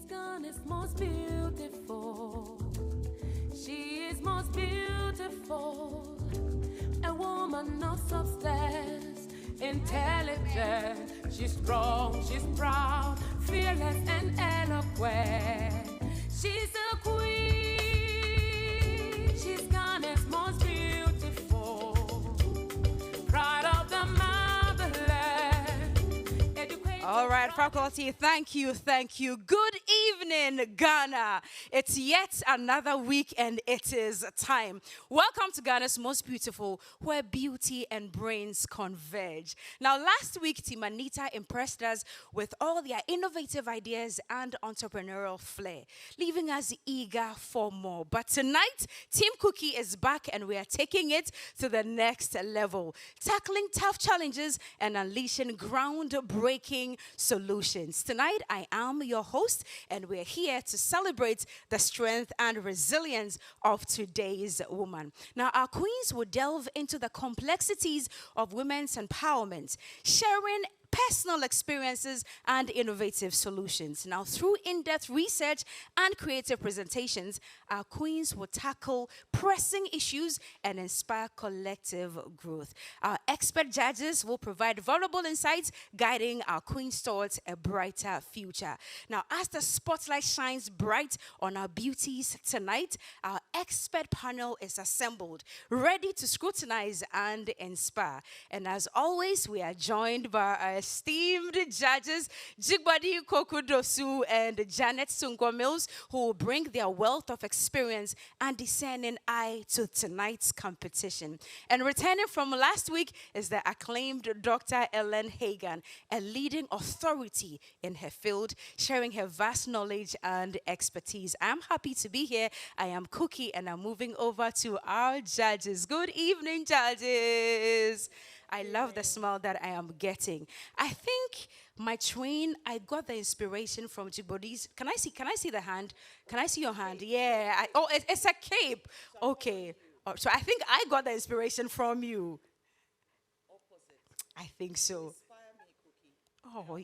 Ghana's most beautiful. She is most beautiful. A woman of substance, intelligent. She's strong, she's proud, fearless and eloquent. She's a queen. She's Ghana's most beautiful. Pride of the motherland. All right, faculty, thank you. Good evening, Ghana. It's yet another week and it is time. Welcome to Ghana's most beautiful, where beauty and brains converge. Now, last week, Team Anita impressed us with all their innovative ideas and entrepreneurial flair, leaving us eager for more. But tonight, Team Cookie is back and we are taking it to the next level, tackling tough challenges and unleashing groundbreaking solutions. Tonight, I am your host, and we're here to celebrate the strength and resilience of today's woman. Now, our queens will delve into the complexities of women's empowerment, sharing personal experiences and innovative solutions. Now, through in-depth research and creative presentations, our queens will tackle pressing issues and inspire collective growth. Our expert judges will provide valuable insights, guiding our queens towards a brighter future. Now, as the spotlight shines bright on our beauties tonight, our expert panel is assembled, ready to scrutinize and inspire. And as always, we are joined by our esteemed judges, Jigbadi Kokudosu and Janet Sungwa-Mills, who will bring their wealth of experience and discerning eye to tonight's competition. And returning from last week is the acclaimed Dr. Ellen Hagan, a leading authority in her field, sharing her vast knowledge and expertise. I'm happy to be here. I am Cookie, and I'm moving over to our judges. Good evening, judges. I love the smile that I am getting. I think my train, I got the inspiration from Djiboti's. Can I see the hand? Can I see your hand? Yeah. It's a cape. Okay. So I think I got the inspiration from you. Opposite. I think so. Inspire me, Cookie. Oh,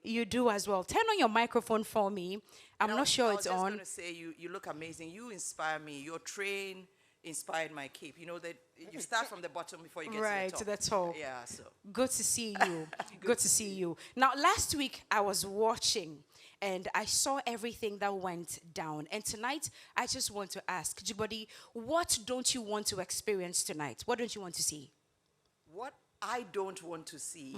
you do as well. Turn on your microphone for me. I'm not sure it's on. I was just going to say, you look amazing. You inspire me. Your train inspired my cape. You know that you start from the bottom before you get to the top. Yeah, so. Good to see you. Good to see you. Now, last week I was watching and I saw everything that went down. And tonight, I just want to ask, Jibodi, what don't you want to experience tonight? What don't you want to see? What I don't want to see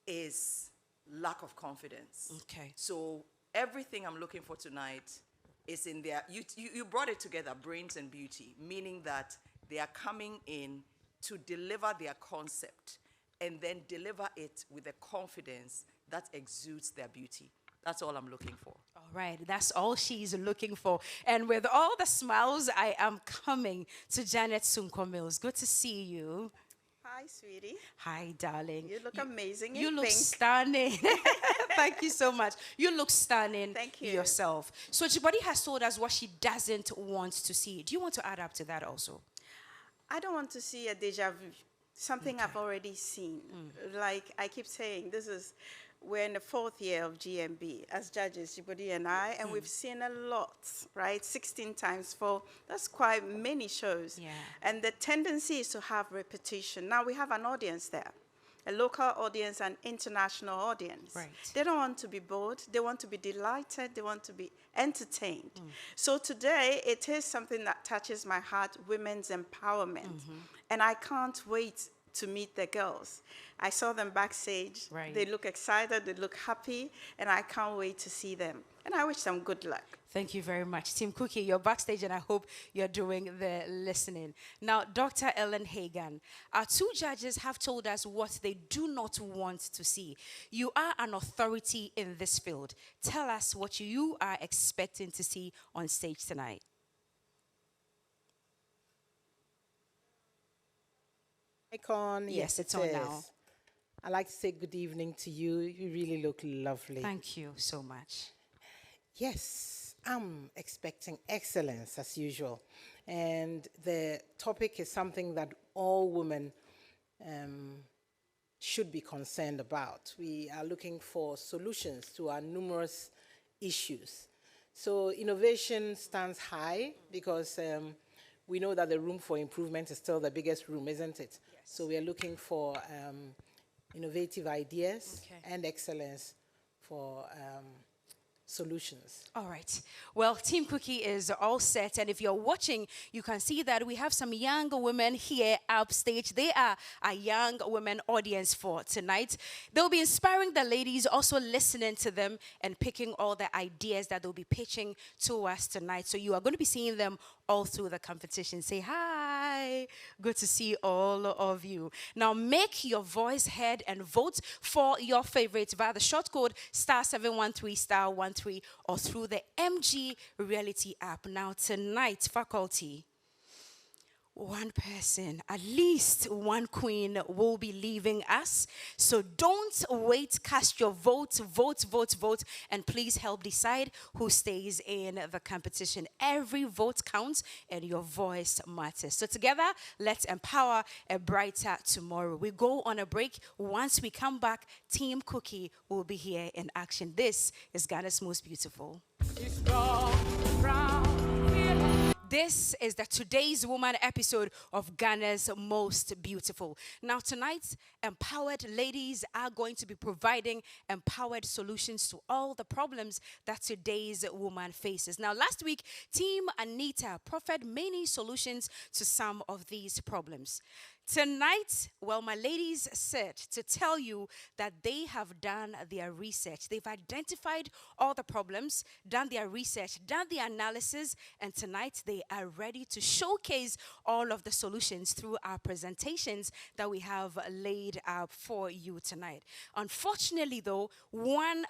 is lack of confidence. Okay. So everything I'm looking for tonight is in there. You brought it together, brains and beauty, meaning that they are coming in to deliver their concept and then deliver it with a confidence that exudes their beauty. That's all I'm looking for. All right, that's all she's looking for. And with all the smiles, I am coming to Janet Sungwa-Mills. Good to see you. Hi, sweetie. Hi, darling. You look amazing. You in look pink. stunning. Thank you so much. You look stunning. Thank you. Yourself. So Jibodi has told us what she doesn't want to see. Do you want to add up to that also? I don't want to see a deja vu, something I've already seen. Like I keep saying, we're in the 4th year of GMB as judges, Jibodi and I, and we've seen a lot, right? 16 times 4, that's quite many shows. Yeah. And the tendency is to have repetition. Now we have an audience there, a local audience and international audience. Right. They don't want to be bored, they want to be delighted, they want to be entertained. So today, it is something that touches my heart, women's empowerment. And I can't wait to meet the girls. I saw them backstage. Right. They look excited, they look happy, and I can't wait to see them. And I wish them good luck. Thank you very much. Team Cookie, you're backstage and I hope you're doing the listening. Now, Dr. Ellen Hagan, our two judges have told us what they do not want to see. You are an authority in this field. Tell us what you are expecting to see on stage tonight. Icon, Yes, it's on now. I'd like to say good evening to you. You really look lovely. Thank you so much. Yes, I'm expecting excellence as usual. And the topic is something that all women should be concerned about. We are looking for solutions to our numerous issues. So innovation stands high because we know that the room for improvement is still the biggest room, isn't it? Yes. So we are looking for innovative ideas and excellence for solutions. All right. Well, Team Cookie is all set. And if you're watching, you can see that we have some young women here upstage. They are a young women audience for tonight. They'll be inspiring the ladies, also listening to them and picking all the ideas that they'll be pitching to us tonight. So you are going to be seeing them all through the competition. Say hi. Good to see all of you. Now make your voice heard and vote for your favorites via the short code *713*13 or through the MG Reality app. Now tonight, faculty, one person, at least one queen will be leaving us. So don't wait, cast your vote, and please help decide who stays in the competition. Every vote counts and your voice matters. So together, let's empower a brighter tomorrow. We go on a break. Once we come back, Team Cookie will be here in action. This is Ghana's Most Beautiful. This is the Today's Woman episode of Ghana's Most Beautiful. Now tonight, empowered ladies are going to be providing empowered solutions to all the problems that today's woman faces. Now last week, Team Anita proffered many solutions to some of these problems. Tonight, well, my ladies said to tell you that they have done their research. They've identified all the problems, done their research, done the analysis, and tonight they are ready to showcase all of the solutions through our presentations that we have laid out for you tonight. Unfortunately, though, one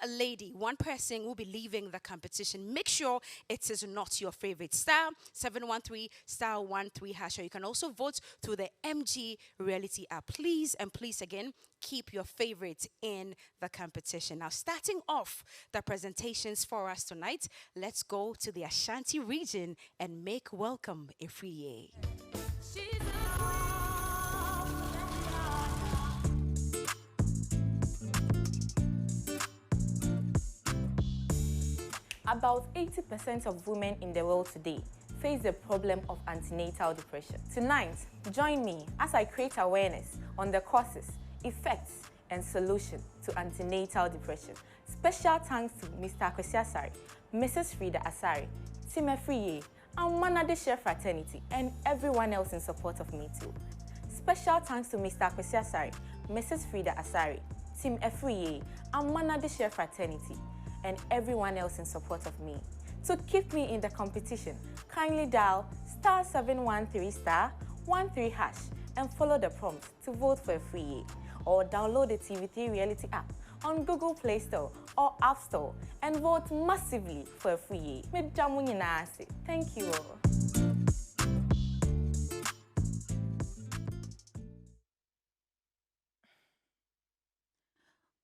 person will be leaving the competition. Make sure it is not your favorite. *713*13#. Or you can also vote through the MG Reality app. Please and please again, keep your favorites in the competition. Now, starting off the presentations for us tonight, let's go to the Ashanti region and make welcome Ifriye. About 80% of women in the world today face the problem of antenatal depression. Tonight, join me as I create awareness on the causes, effects, and solution to antenatal depression. Special thanks to Mr. Akwesi Asare, Mrs. Frida Asare, Team Efriye, and Manadeshe Fraternity, and everyone else in support of me too. Special thanks to Mr. Akwesi Asare, Mrs. Frida Asare, Team Efriye, and Manadeshe Fraternity, and everyone else in support of me. To keep me in the competition, kindly dial *713*13# and follow the prompt to vote for Efriye, or download the TV3 Reality app on Google Play Store or App Store and vote massively for Efriye. Thank you all.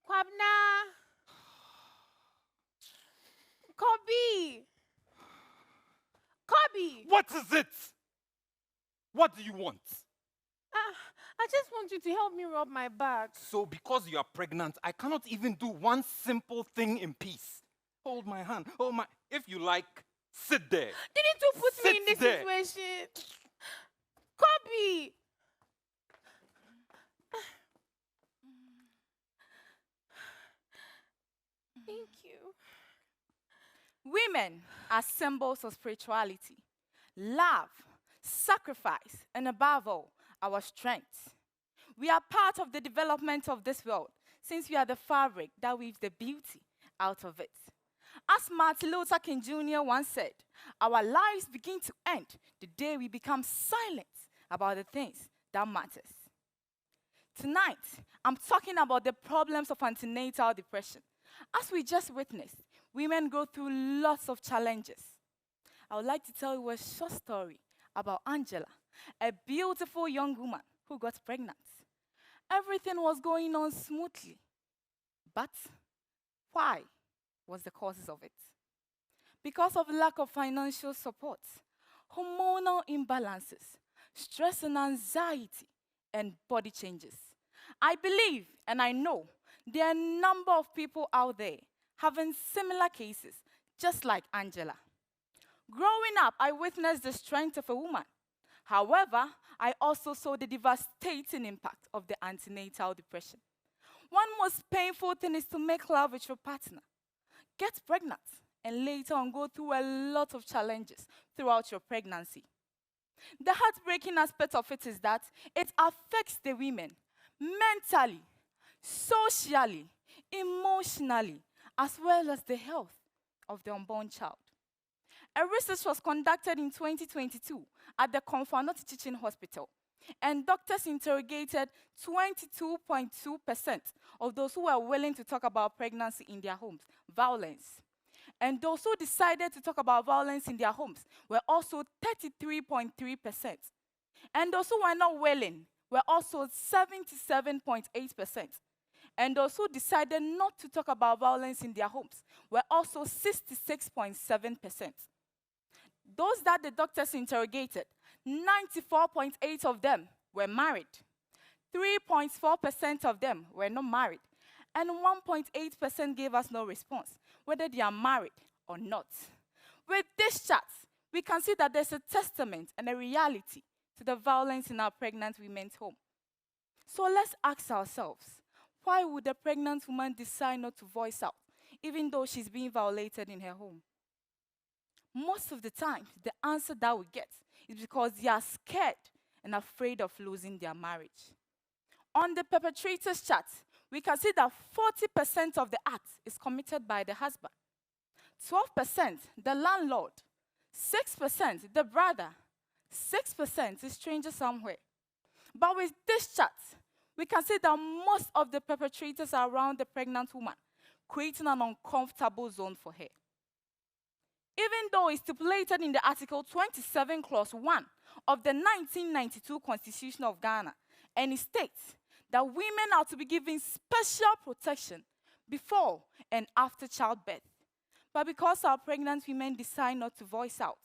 Kwabna! Kobe! Kobe! What is it? What do you want? I just want you to help me rub my back. So because you are pregnant, I cannot even do one simple thing in peace. Hold my hand. If you like, sit there. Didn't you put me in this there. situation? Kobe! Thank you. Women are symbols of spirituality, love, sacrifice, and above all, our strength. We are part of the development of this world, since we are the fabric that weaves the beauty out of it. As Martin Luther King Jr. once said, our lives begin to end the day we become silent about the things that matters. Tonight, I'm talking about the problems of antenatal depression. As we just witnessed, women go through lots of challenges. I would like to tell you a short story about Angela, a beautiful young woman who got pregnant. Everything was going on smoothly. But why was the causes of it? Because of lack of financial support, hormonal imbalances, stress and anxiety, and body changes. I believe and I know there are a number of people out there having similar cases just like Angela. Growing up, I witnessed the strength of a woman. However, I also saw the devastating impact of the antenatal depression. One most painful thing is to make love with your partner, get pregnant, and later on go through a lot of challenges throughout your pregnancy. The heartbreaking aspect of it is that it affects the women mentally, socially, emotionally, as well as the health of the unborn child. A research was conducted in 2022 at the Konfanoti Teaching Hospital, and doctors interrogated 22.2% of those who were willing to talk about pregnancy in their homes, violence. And those who decided to talk about violence in their homes were also 33.3%. And those who were not willing were also 77.8%. And those who decided not to talk about violence in their homes were also 66.7%. Those that the doctors interrogated, 94.8% of them were married. 3.4% of them were not married. And 1.8% gave us no response, whether they are married or not. With this chart, we can see that there's a testament and a reality to the violence in our pregnant women's home. So let's ask ourselves, why would a pregnant woman decide not to voice out, even though she's being violated in her home? Most of the time, the answer that we get is because they are scared and afraid of losing their marriage. On the perpetrator's chart, we can see that 40% of the act is committed by the husband, 12% the landlord, 6% the brother, 6% is stranger somewhere. But with this chart, we can see that most of the perpetrators are around the pregnant woman, creating an uncomfortable zone for her. Even though it's stipulated in the Article 27, Clause 1 of the 1992 Constitution of Ghana, and it states that women are to be given special protection before and after childbirth. But because our pregnant women decide not to voice out,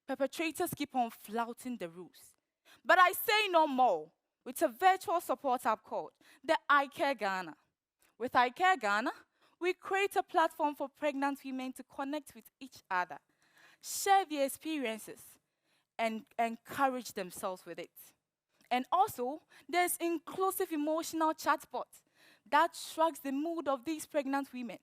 perpetrators keep on flouting the rules. But I say no more with a virtual support app called the I Care Ghana. With I Care Ghana, we create a platform for pregnant women to connect with each other, share their experiences, and encourage themselves with it. And also, there's inclusive emotional chatbot that tracks the mood of these pregnant women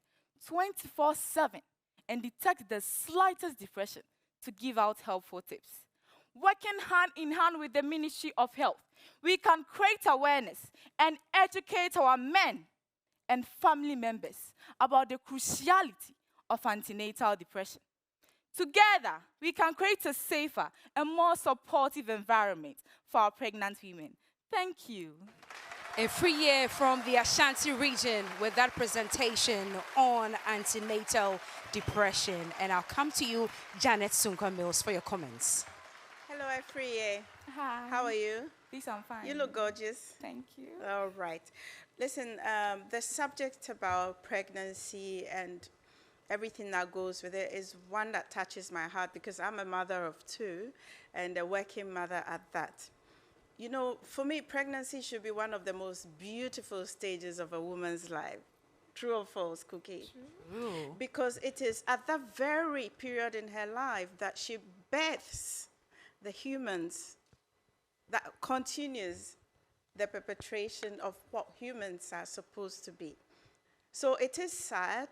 24/7 and detects the slightest depression to give out helpful tips. Working hand in hand with the Ministry of Health, we can create awareness and educate our men and family members about the cruciality of antenatal depression. Together, we can create a safer and more supportive environment for our pregnant women. Thank you. A free year from the Ashanti region with that presentation on antenatal depression. And I'll come to you, Janet Sunka-Mills, for your comments. Hello, Afriye. Hi. How are you? Please, I'm fine. You look gorgeous. Thank you. All right. Listen, the subject about pregnancy and everything that goes with it is one that touches my heart because I'm a mother of two and a working mother at that. You know, for me, pregnancy should be one of the most beautiful stages of a woman's life. True or false, Cookie? True. Because it is at that very period in her life that she births the humans that continues the perpetration of what humans are supposed to be. So it is sad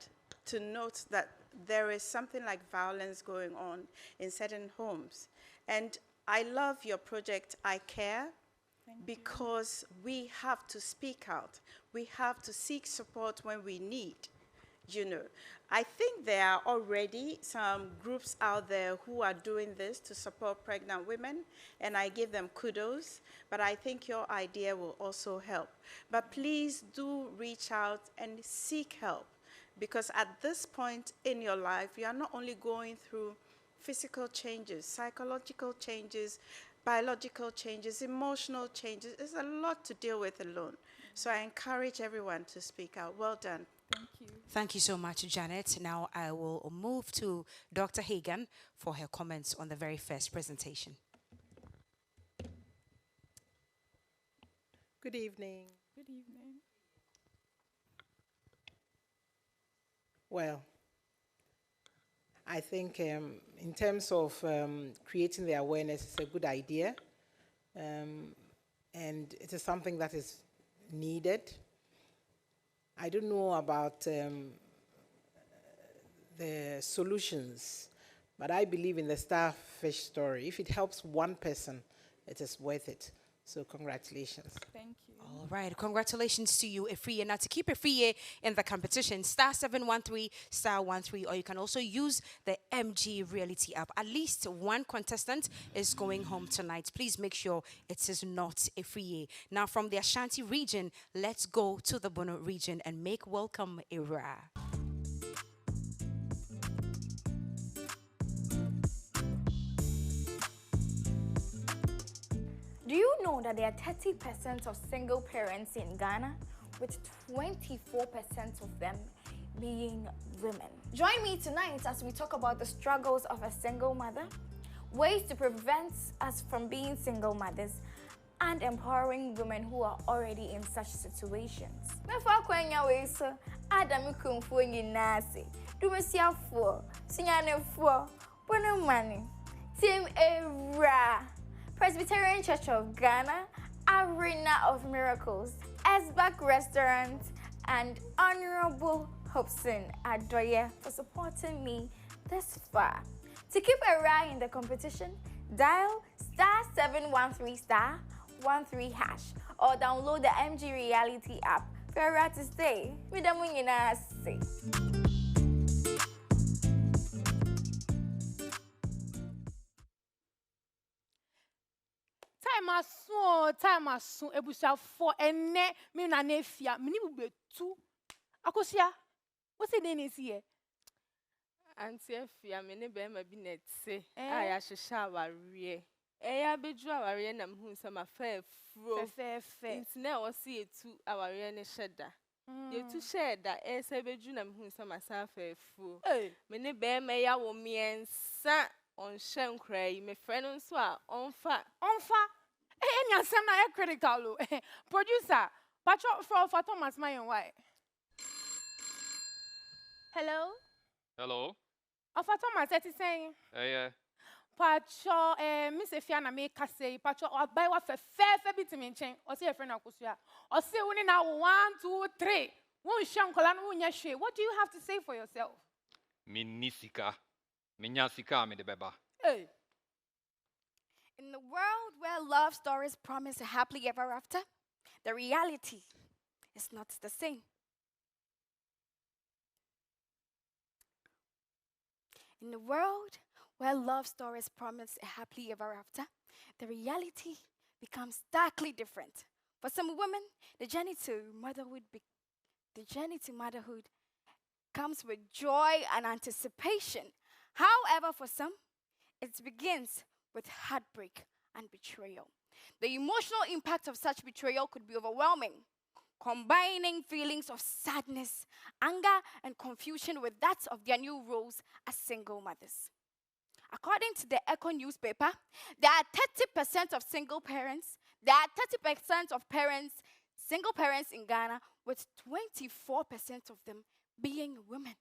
to note that there is something like violence going on in certain homes. And I love your project, I Care, because we have to speak out. We have to seek support when we need, you know. I think there are already some groups out there who are doing this to support pregnant women, and I give them kudos, but I think your idea will also help. But please do reach out and seek help, because at this point in your life, you are not only going through physical changes, psychological changes, biological changes, emotional changes. There's a lot to deal with alone. So I encourage everyone to speak out. Well done. Thank you. Thank you so much, Janet. Now I will move to Dr. Hagan for her comments on the very first presentation. Good evening. Good evening. Well, I think in terms of creating the awareness, it's a good idea. And it is something that is needed. I don't know about the solutions, but I believe in the starfish story. If it helps one person, it is worth it. So congratulations. Thank you. All right, congratulations to you, Efriye. Now, to keep Efriye in the competition, *713 *13, or you can also use the MG Reality app. At least one contestant is going home tonight. Please make sure it is not Efriye. Now, from the Ashanti region, let's go to the Bono region and make welcome Ira. Do you know that there are 30% of single parents in Ghana, with 24% of them being women? Join me tonight as we talk about the struggles of a single mother, ways to prevent us from being single mothers, and empowering women who are already in such situations. Mefa kwanya weso, Adam kumfo nyinase, dumesiafo, sinyanefo, bono mani, Team Era. Presbyterian Church of Ghana, Arena of Miracles, Esbak Restaurant, and Honorable Hobson Adoye for supporting me this far. To keep a eye in the competition, dial *713 *13# or download the MG Reality app for a to stay. Time aso ebusia for ene me na nefia me ni betu akosia what say dey nesi here Auntie Efia me ne be ma bi na tse aya hwehwa aware eya beju aware na mhu nsama fa afuro fe ntine wo se etu aware ne hyeda yetu hyeda ese beju na mhu nsama sa fa afuro me ne be ma ya wo miensa on hyenkra yi me frɛ no nso a onfa any ansem na critical producer patro for Thomas Mayon why Hello. Ofa Thomas eti saying Yeah. patro Miss Efia na me kase patro obai wa fe bitimi nchen o se efre na akosua o se woni na 1 2 3 won hye nkola no wonya hwe. What do you have to say for yourself? Minisika. Minyasika me de beba. Hey. In the world where love stories promise a happily ever after, the reality is not the same. In the world where love stories promise a happily ever after, the reality becomes starkly different. For some women, the journey to motherhood comes with joy and anticipation. However, for some, it begins with heartbreak and betrayal. The emotional impact of such betrayal could be overwhelming, combining feelings of sadness, anger, and confusion with that of their new roles as single mothers. According to the Echo newspaper, there are 30% of single parents. There are 30% of single parents in Ghana, with 24% of them being women.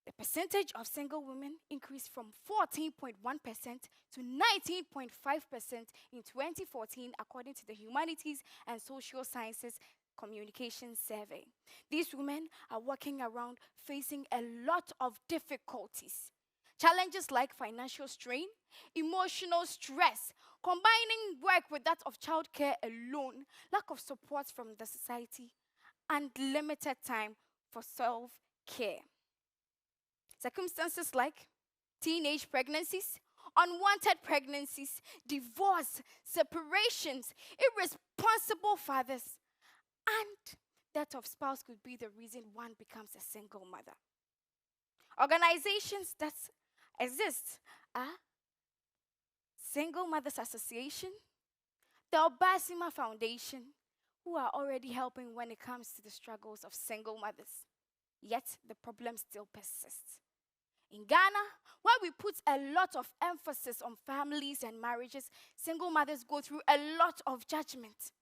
The percentage of single women increased from 14.1% to 19.5% in 2014, according to the Humanities and Social Sciences Communication Survey. These women are walking around facing a lot of difficulties. Challenges like financial strain, emotional stress, combining work with that of childcare alone, lack of support from the society, and limited time for self-care. Circumstances like teenage pregnancies, unwanted pregnancies, divorce, separations, irresponsible fathers, and death of spouse could be the reason one becomes a single mother. Organizations that exist are Single Mothers Association, the Obasima Foundation, who are already helping when it comes to the struggles of single mothers. Yet the problem still persists. In Ghana, where we put a lot of emphasis on families and marriages, single mothers go through a lot of judgment.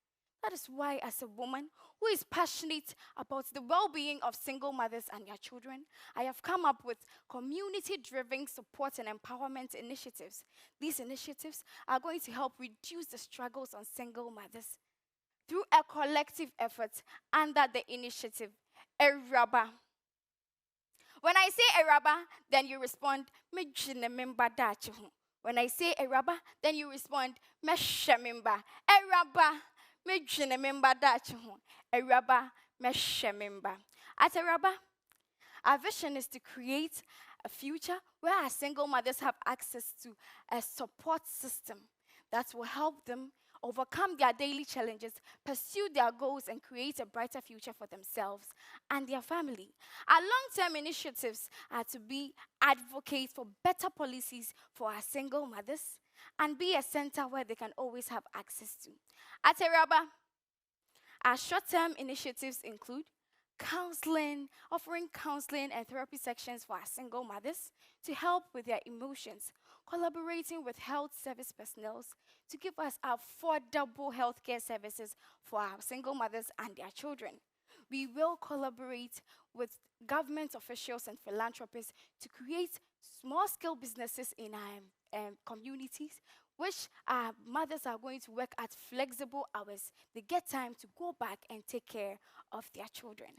That is why, as a woman who is passionate about the well-being of single mothers and their children, I have come up with community-driven support and empowerment initiatives. These initiatives are going to help reduce the struggles on single mothers through a collective effort under the initiative Eraba. When I say Eraba, then you respond, "Mejinamemba dachihu." When I say Eraba, then you respond, "Meshememba." Eraba, mejinamemba dachihu. Eraba, meshememba. At Eraba, our vision is to create a future where our single mothers have access to a support system that will help them overcome their daily challenges, pursue their goals, and create a brighter future for themselves and their family. Our long-term initiatives are to be advocates for better policies for our single mothers and be a center where they can always have access to. At Eraba, our short-term initiatives include counseling, offering counseling and therapy sections for our single mothers to help with their emotions, collaborating with health service personnel to give us affordable healthcare services for our single mothers and their children. We will collaborate with government officials and philanthropists to create small-scale businesses in our communities, which our mothers are going to work at flexible hours. They get time to go back and take care of their children.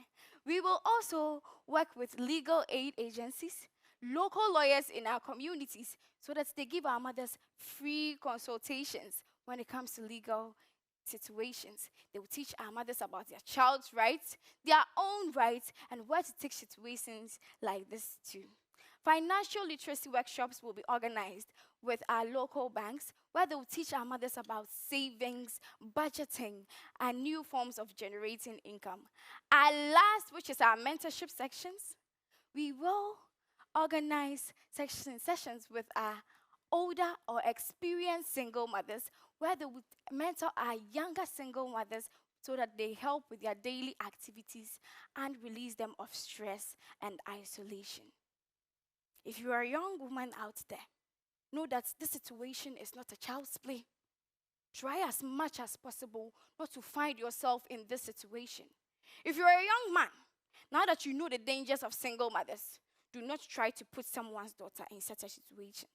We will also work with legal aid agencies, local lawyers in our communities, so that they give our mothers free consultations when it comes to legal situations. They will teach our mothers about their child's rights, their own rights, and where to take situations like this too. Financial literacy workshops will be organized with our local banks, where they will teach our mothers about savings, budgeting, and new forms of generating income. Our last, which is our mentorship sections, we will organize sessions with our older or experienced single mothers, where they would mentor our younger single mothers so that they help with their daily activities and release them of stress and isolation. If you are a young woman out there, know that this situation is not a child's play. Try as much as possible not to find yourself in this situation. If you're a young man, now that you know the dangers of single mothers, do not try to put someone's daughter in such a situation.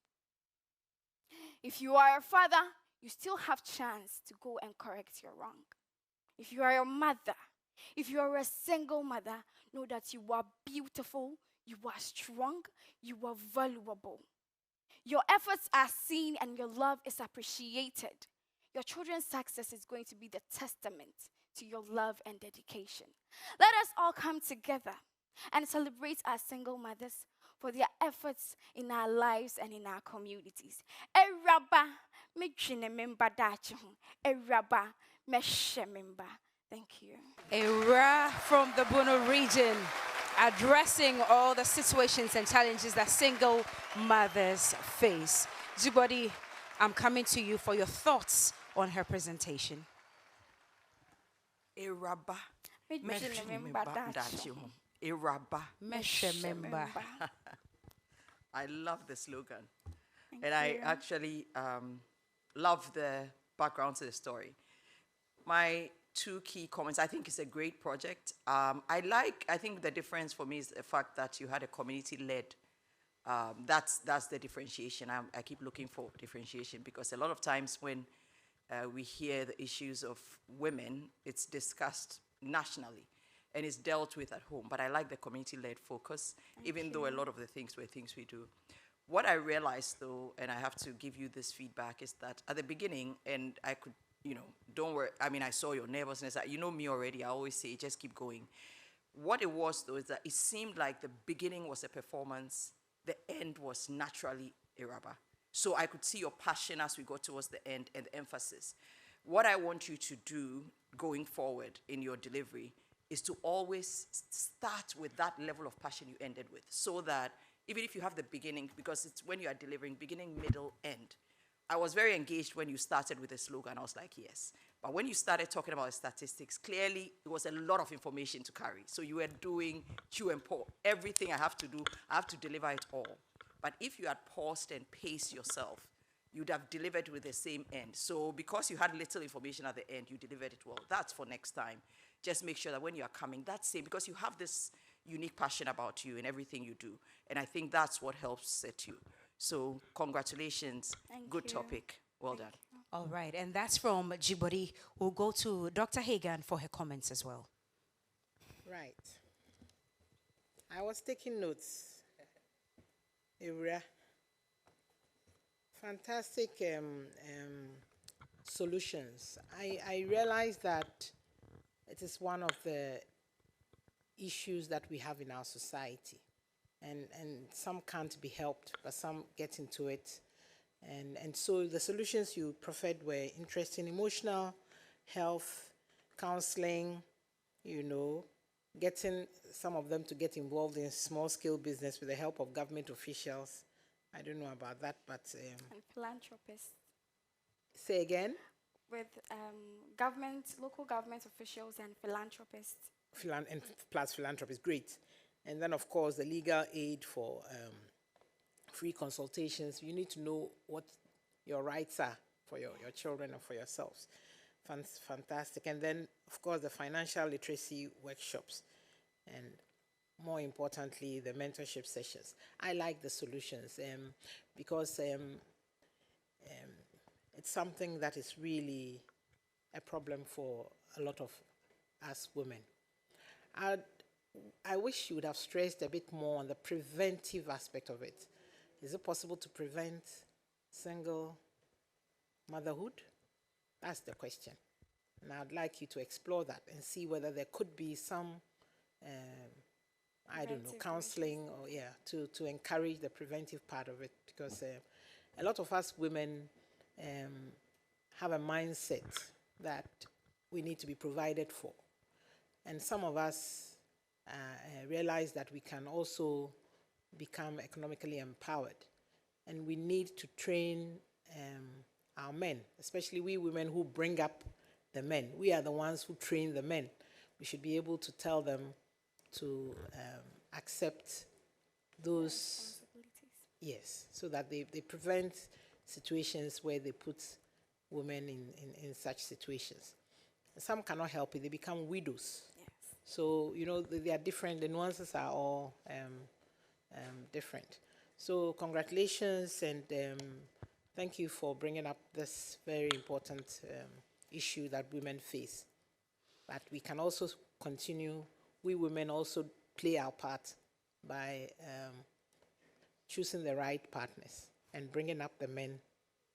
If you are a father, you still have chance to go and correct your wrong. If you are a mother, if you are a single mother, know that you are beautiful, you are strong, you are valuable. Your efforts are seen and your love is appreciated. Your children's success is going to be the testament to your love and dedication. Let us all come together and celebrate our single mothers for their efforts in our lives and in our communities. Eraba, mejinamemba dachihu. Eraba, meshememba. Thank you. Era from the Bono region, addressing all the situations and challenges that single mothers face. Zubodi, I'm coming to you for your thoughts on her presentation. Eraba. Mejinamemba dachihu. Eraba. Meshememba. I love the slogan. I actually love the background to the story. My two key comments, I think it's a great project. I think the difference for me is the fact that you had a community-led. That's the differentiation. I keep looking for differentiation because a lot of times when we hear the issues of women, it's discussed nationally and it's dealt with at home. But I like the community-led focus, even though a lot of the things were things we do. What I realized, though, and I have to give you this feedback, is that at the beginning, and I could, don't worry, I saw your nervousness. You know me already. I always say, just keep going. What it was, though, is that it seemed like the beginning was a performance, the end was naturally Eraba. So I could see your passion as we got towards the end and the emphasis. What I want you to do going forward in your delivery is to always start with that level of passion you ended with, so that even if you have the beginning, because it's when you are delivering, beginning, middle, end. I was very engaged when you started with the slogan. I was like, yes. But when you started talking about statistics, clearly it was a lot of information to carry. So you were doing chew and pour. Everything I have to do, I have to deliver it all. But if you had paused and paced yourself, you'd have delivered with the same end. So because you had little information at the end, you delivered it well. That's for next time. Just make sure that when you are coming, that's same, because you have this unique passion about you in everything you do. And I think that's what helps set you. So congratulations. Good you. topic. Well done. All right, and that's from Djibouti. We'll go to Dr. Hagan for her comments as well. Right. I was taking notes. Area. Fantastic solutions. I realize that it is one of the issues that we have in our society. And some can't be helped, but some get into it. And so the solutions you proffered were interesting: emotional health, counseling, getting some of them to get involved in small-scale business with the help of government officials. I don't know about that, but... and philanthropists. Say again? With local government officials and philanthropists. And plus philanthropists, great. And then, of course, the legal aid for free consultations. You need to know what your rights are for your children and for yourselves. Fantastic. And then, of course, the financial literacy workshops. And more importantly, the mentorship sessions. I like the solutions because it's something that is really a problem for a lot of us women. I wish you would have stressed a bit more on the preventive aspect of it. Is it possible to prevent single motherhood? That's the question. And I'd like you to explore that and see whether there could be some, counseling or to encourage the preventive part of it, because a lot of us women have a mindset that we need to be provided for. And some of us realize that we can also become economically empowered. And we need to train our men, especially we women who bring up the men. We are the ones who train the men. We should be able to tell them to accept those, yes, so that they prevent situations where they put women in such situations. Some cannot help it, they become widows. Yes. So, they are different, the nuances are all different. So congratulations, and thank you for bringing up this very important issue that women face. But we can also continue, we women also play our part by choosing the right partners and bringing up the men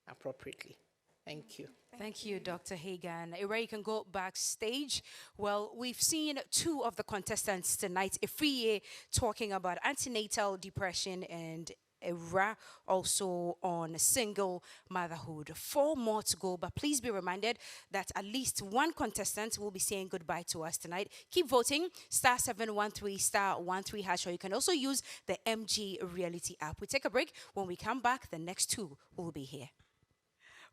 appropriately. Thank you. Thank you, Dr. Hagan. Ira, you can go backstage. Well, we've seen two of the contestants tonight. Ifriye talking about antenatal depression, and Ira also on single motherhood. 4 more to go, but please be reminded that at least one contestant will be saying goodbye to us tonight. Keep voting, *713 *13#, or you can also use the MG Reality app. We take a break. When we come back, the next two will be here.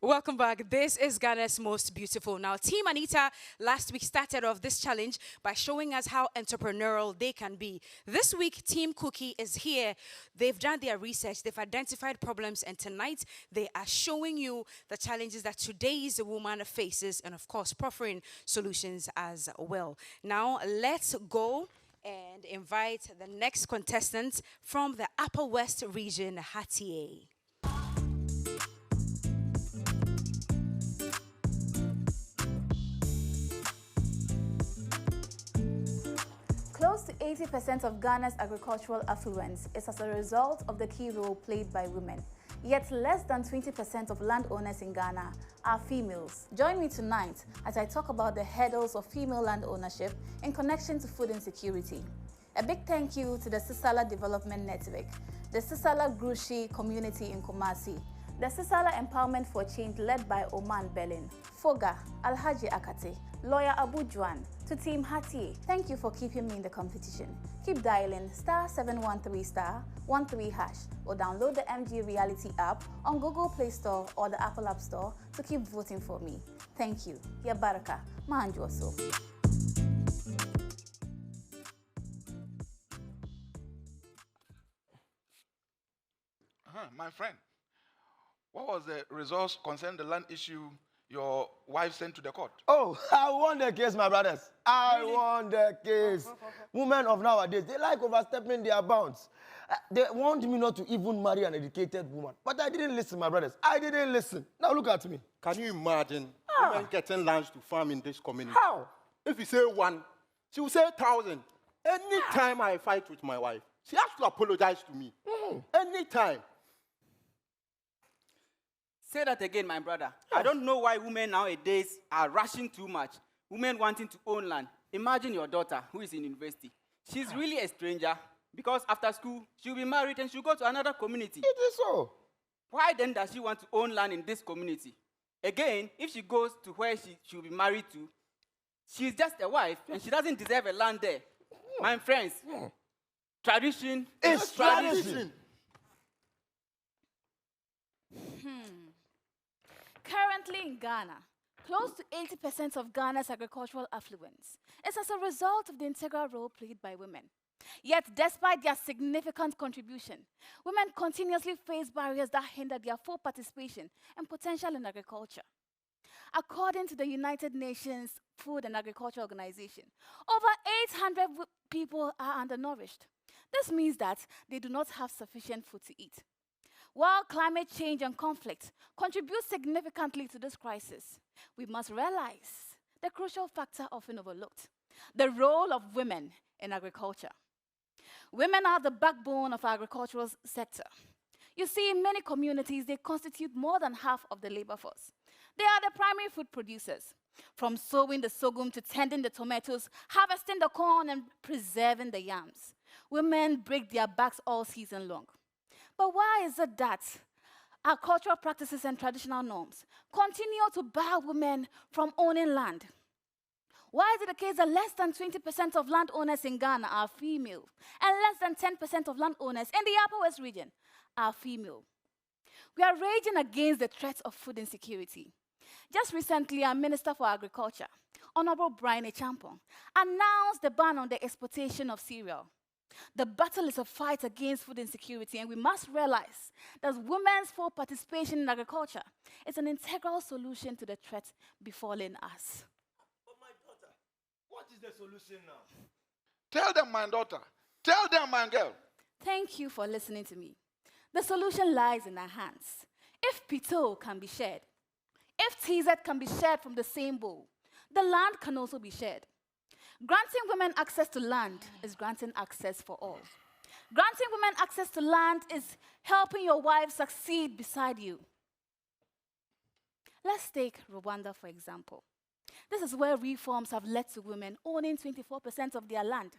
Welcome back. This is Ghana's Most Beautiful. Now, Team Anita last week started off this challenge by showing us how entrepreneurial they can be. This week, Team Cookie is here. They've done their research, they've identified problems, and tonight they are showing you the challenges that today's woman faces, and of course, proffering solutions as well. Now, let's go and invite the next contestant from the Upper West region, Hatie. Close to 80% of Ghana's agricultural affluence is as a result of the key role played by women. Yet less than 20% of landowners in Ghana are females. Join me tonight as I talk about the hurdles of female land ownership in connection to food insecurity. A big thank you to the Sisala Development Network, the Sisala Grushi community in Kumasi, the Sisala Empowerment for Change led by Oman Belin, Foga, Alhaji Akate, Lawyer Abu Juan, to Team Hatie. Thank you for keeping me in the competition. Keep dialing *713 *13# or download the MG Reality app on Google Play Store or the Apple App Store to keep voting for me. Thank you. Ya baraka. Mahanjoso. My friend, What was the results concerning the land issue your wife sent to the court? Oh, I won the case, my brothers. I won the case. Women of nowadays, they like overstepping their bounds. They want me not to even marry an educated woman. But I didn't listen, my brothers. I didn't listen. Now look at me. Can you imagine women getting lands to farm in this community? How? If you say 1, she will say 1,000. Anytime I fight with my wife, she has to apologize to me. Anytime. Say that again, my brother. I don't know why women nowadays are rushing too much. Women wanting to own land. Imagine your daughter who is in university. She's really a stranger because after school, she'll be married and she'll go to another community. It is so. Why then does she want to own land in this community? Again, if she goes to where she'll be married to, she's just a wife and she doesn't deserve a land there. My friends, tradition is tradition. Currently in Ghana, close to 80% of Ghana's agricultural affluence is as a result of the integral role played by women. Yet, despite their significant contribution, women continuously face barriers that hinder their full participation and potential in agriculture. According to the United Nations Food and Agriculture Organization, over 800 people are undernourished. This means that they do not have sufficient food to eat. While climate change and conflict contribute significantly to this crisis, we must realize the crucial factor often overlooked, the role of women in agriculture. Women are the backbone of our agricultural sector. You see, in many communities, they constitute more than half of the labor force. They are the primary food producers, from sowing the sorghum to tending the tomatoes, harvesting the corn, and preserving the yams. Women break their backs all season long. But why is it that our cultural practices and traditional norms continue to bar women from owning land? Why is it the case that less than 20% of landowners in Ghana are female, and less than 10% of landowners in the Upper West region are female? We are raging against the threat of food insecurity. Just recently, our Minister for Agriculture, Honorable Brian Echampong, announced the ban on the exportation of cereal. The battle is a fight against food insecurity, and we must realize that women's full participation in agriculture is an integral solution to the threat befalling us. But my daughter, what is the solution now? Tell them, my daughter. Tell them, my girl. Thank you for listening to me. The solution lies in our hands. If Pito can be shared, if TZ can be shared from the same bowl, the land can also be shared. Granting women access to land is granting access for all. Granting women access to land is helping your wife succeed beside you. Let's take Rwanda, for example. This is where reforms have led to women owning 24% of their land.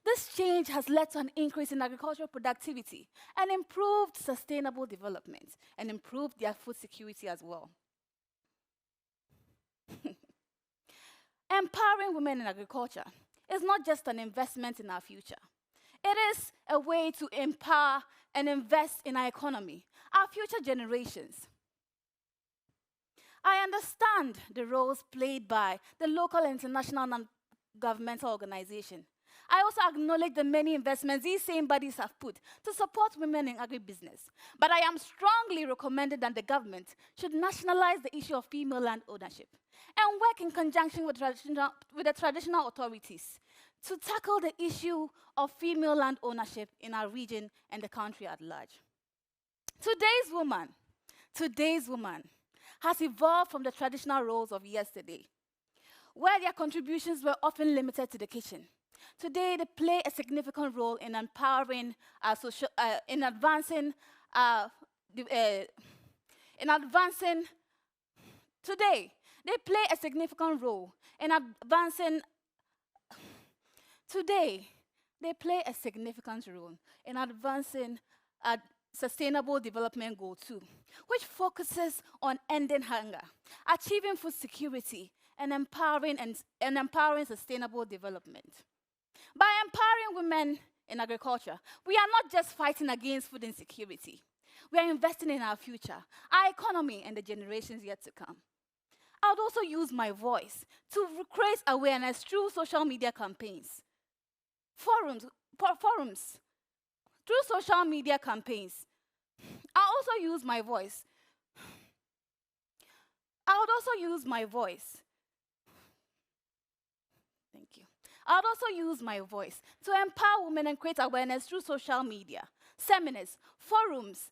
This change has led to an increase in agricultural productivity and improved sustainable development and improved their food security as well. Empowering women in agriculture is not just an investment in our future. It is a way to empower and invest in our economy, our future generations. I understand the roles played by the local and international non-governmental organization. I also acknowledge the many investments these same bodies have put to support women in agribusiness. But I am strongly recommending that the government should nationalize the issue of female land ownership and work in conjunction with the traditional authorities to tackle the issue of female land ownership in our region and the country at large. Today's woman has evolved from the traditional roles of yesterday, where their contributions were often limited to the kitchen. Today, they play a significant role in empowering, Today, they play a significant role in advancing. Today, they play a significant role in advancing Sustainable Development Goal 2, which focuses on ending hunger, achieving food security, and empowering sustainable development. By empowering women in agriculture, we are not just fighting against food insecurity. We are investing in our future, our economy, and the generations yet to come. I would also use my voice to create awareness through social media campaigns, forums, through social media campaigns. I also use my voice. I would also use my voice. Thank you. I would also use my voice to empower women and create awareness through social media, seminars, forums.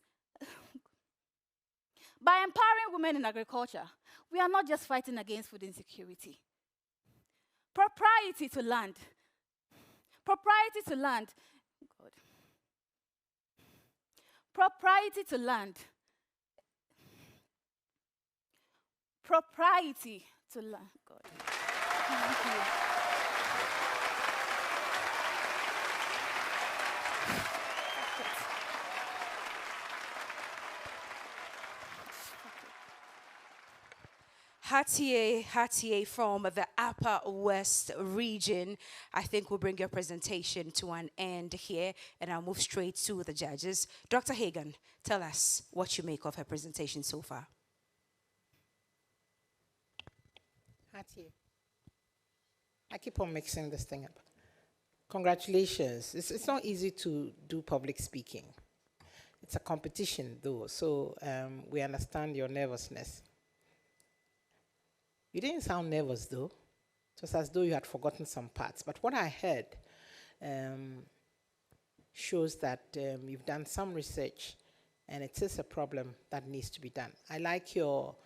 By empowering women in agriculture, we are not just fighting against food insecurity. Propriety to land. Propriety to land. God. Propriety to land. Propriety to land. God. Thank you. Hatie from the Upper West region. I think we'll bring your presentation to an end here, and I'll move straight to the judges. Dr. Hagan, tell us what you make of her presentation so far. Hatie, I keep on mixing this thing up. Congratulations. It's not easy to do public speaking. It's a competition, though, so we understand your nervousness. You didn't sound nervous, though. It was as though you had forgotten some parts. But what I heard shows that you've done some research, and it is a problem that needs to be done. I like your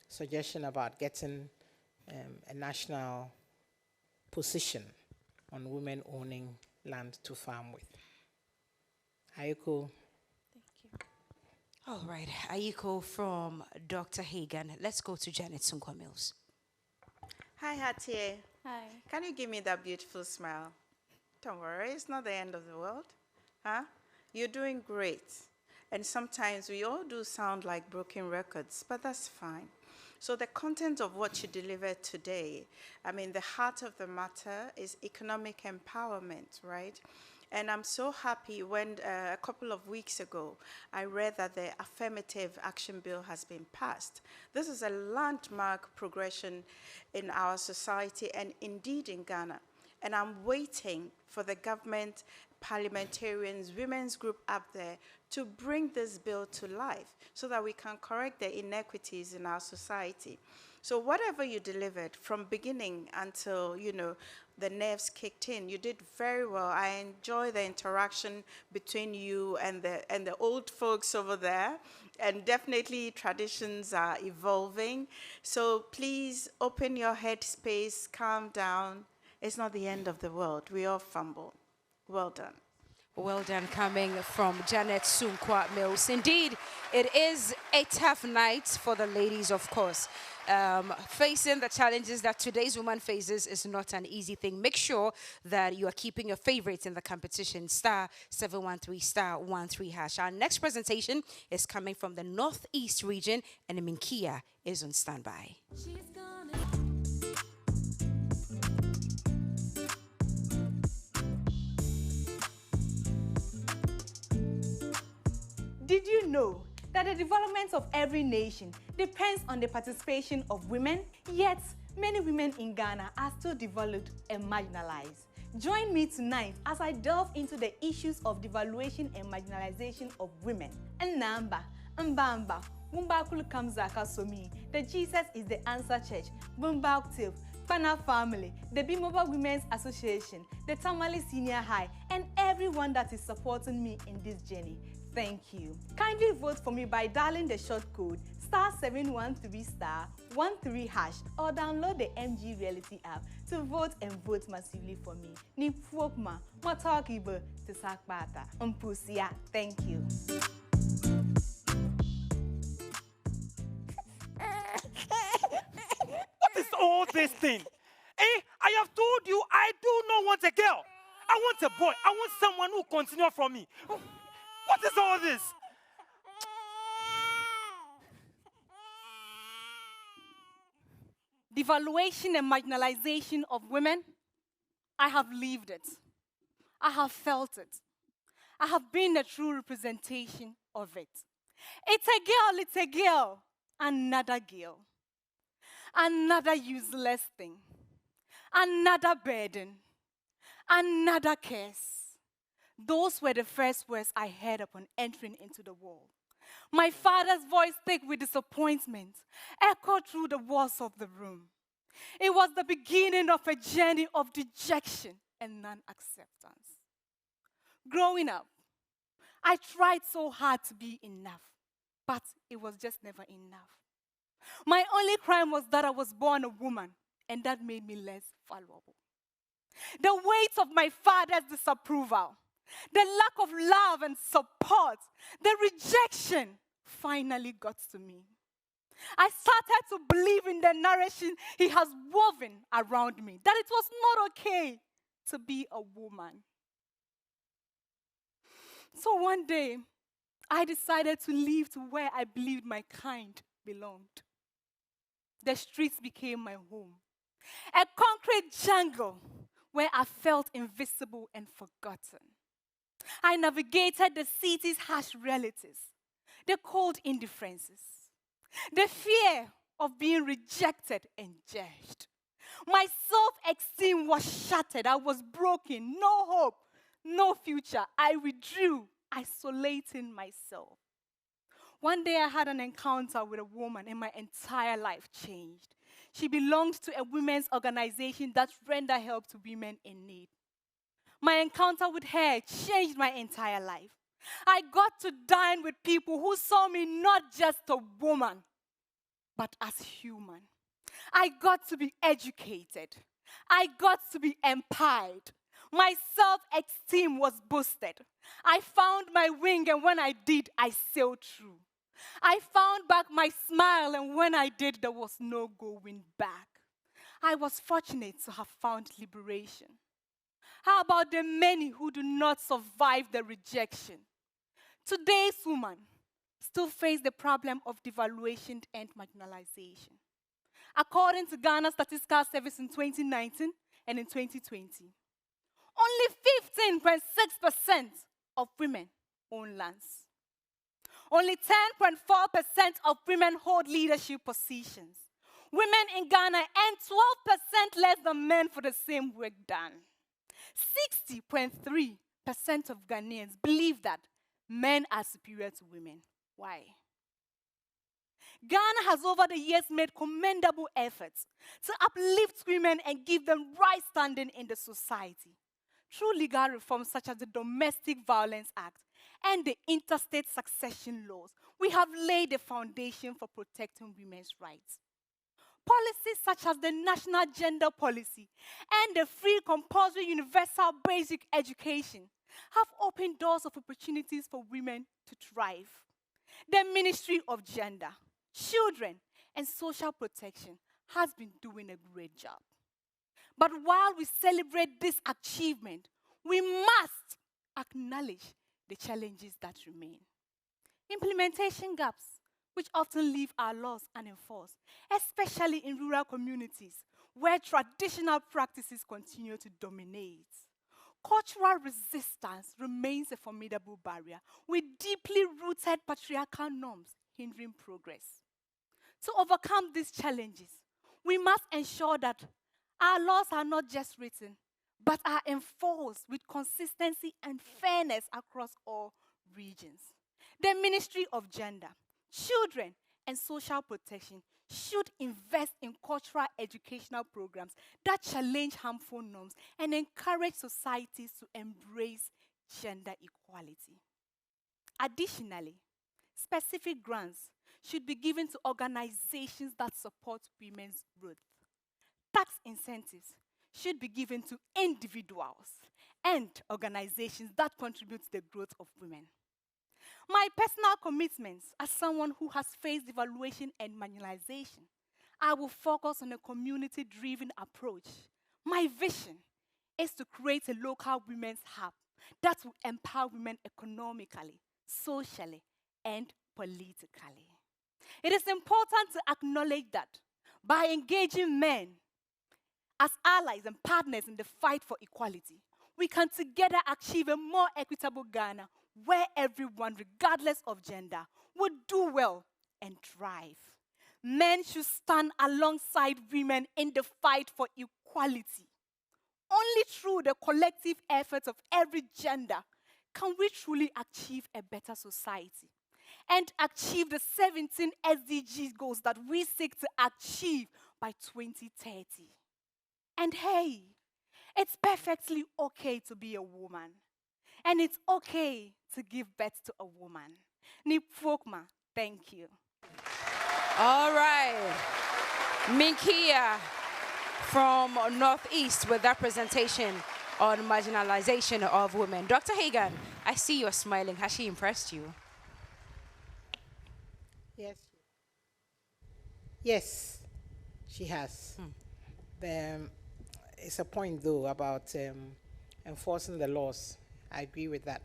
suggestion about getting a national position on women owning land to farm with. Ayiko. All right, Ayiko from Dr. Hagan. Let's go to Janet Sunkwa-Mills. Hi, Hatie. Hi. Can you give me that beautiful smile? Don't worry, it's not the end of the world. Huh? You're doing great. And sometimes we all do sound like broken records, but that's fine. So the content of what you delivered today, I mean, the heart of the matter is economic empowerment, right? And I'm so happy when a couple of weeks ago, I read that the Affirmative Action Bill has been passed. This is a landmark progression in our society and indeed in Ghana. And I'm waiting for the government, parliamentarians, women's group up there to bring this bill to life so that we can correct the inequities in our society. So whatever you delivered from beginning until, you know, the nerves kicked in, you did very well. I enjoy the interaction between you and the old folks over there. And definitely traditions are evolving. So please open your head space, calm down. It's not the end of the world. We all fumble. Well done. Well done, coming from Janet Sunkwa-Mills. Indeed, it is a tough night for the ladies, of course. Facing the challenges that today's woman faces is not an easy thing. Make sure that you are keeping your favorites in the competition. *713 *13#. Our next presentation is coming from the Northeast region, and Minkia is on standby. Did you know that the development of every nation depends on the participation of women? Yet, many women in Ghana are still developed and marginalized. Join me tonight as I delve into the issues of devaluation and marginalization of women. Namba, Mbamba, Wumbakulu Kamzaka Somi, the Jesus is the Answer Church, Bumba Octave, Pana Family, the Bimoba Women's Association, the Tamale Senior High, and everyone that is supporting me in this journey. Thank you. Kindly vote for me by dialing the short code *713 *13# or download the MG Reality app to vote and vote massively for me. Ni Fuokma, Matakiba, Tisakbata, Umpusia. Thank you. What is all this thing? I have told you I do not want a girl. I want a boy. I want someone who will continue from me. What is all this? Devaluation and marginalization of women, I have lived it. I have felt it. I have been a true representation of it. It's a girl, another girl. Another useless thing. Another burden. Another curse. Those were the first words I heard upon entering into the world. My father's voice, thick with disappointment, echoed through the walls of the room. It was the beginning of a journey of dejection and non-acceptance. Growing up, I tried so hard to be enough, but it was just never enough. My only crime was that I was born a woman, and that made me less valuable. The weight of my father's disapproval, the lack of love and support, the rejection finally got to me. I started to believe in the narration he has woven around me, that it was not okay to be a woman. So one day, I decided to leave to where I believed my kind belonged. The streets became my home, a concrete jungle where I felt invisible and forgotten. I navigated the city's harsh realities, the cold indifferences, the fear of being rejected and judged. My self-esteem was shattered. I was broken. No hope, no future. I withdrew, isolating myself. One day I had an encounter with a woman and my entire life changed. She belonged to a women's organization that rendered help to women in need. My encounter with her changed my entire life. I got to dine with people who saw me not just a woman, but as human. I got to be educated. I got to be empowered. My self-esteem was boosted. I found my wing, and when I did, I sailed through. I found back my smile, and when I did, there was no going back. I was fortunate to have found liberation. How about the many who do not survive the rejection? Today's women still face the problem of devaluation and marginalization. According to Ghana Statistical Service in 2019 and in 2020, only 15.6% of women own lands. Only 10.4% of women hold leadership positions. Women in Ghana earn 12% less than men for the same work done. 60.3% of Ghanaians believe that men are superior to women. Why? Ghana has over the years made commendable efforts to uplift women and give them right standing in the society. Through legal reforms such as the Domestic Violence Act and the interstate succession laws, we have laid the foundation for protecting women's rights. Policies such as the National Gender Policy and the Free Compulsory Universal Basic Education have opened doors of opportunities for women to thrive. The Ministry of Gender, Children, and Social Protection has been doing a great job. But while we celebrate this achievement, we must acknowledge the challenges that remain. Implementation gaps, which often leave our laws unenforced, especially in rural communities where traditional practices continue to dominate. Cultural resistance remains a formidable barrier with deeply rooted patriarchal norms hindering progress. To overcome these challenges, we must ensure that our laws are not just written, but are enforced with consistency and fairness across all regions. The Ministry of Gender, Children, and Social Protection should invest in cultural educational programs that challenge harmful norms and encourage societies to embrace gender equality. Additionally, specific grants should be given to organizations that support women's growth. Tax incentives should be given to individuals and organizations that contribute to the growth of women. My personal commitments as someone who has faced devaluation and marginalization, I will focus on a community-driven approach. My vision is to create a local women's hub that will empower women economically, socially, and politically. It is important to acknowledge that by engaging men as allies and partners in the fight for equality, we can together achieve a more equitable Ghana where everyone, regardless of gender, would do well and thrive. Men should stand alongside women in the fight for equality. Only through the collective efforts of every gender can we truly achieve a better society and achieve the 17 SDG goals that we seek to achieve by 2030? And hey, it's perfectly okay to be a woman. And it's okay to give birth to a woman. Nipfokma, thank you. All right. Minkia from Northeast with that presentation on marginalization of women. Dr. Hagan, I see you're smiling. Has she impressed you? Yes. Yes, she has. It's a point, though, about enforcing the laws. I agree with that.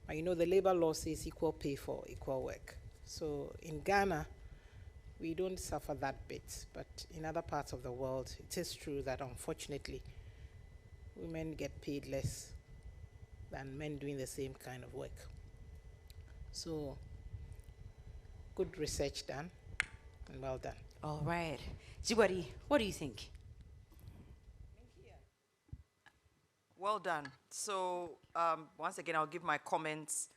But you know, the labor law says equal pay for equal work. So in Ghana, we don't suffer that bit. But in other parts of the world, it is true that unfortunately, women get paid less than men doing the same kind of work. So, good research done, and well done. All right. Jibari, what do you think? Well done. So once again, I'll give my comments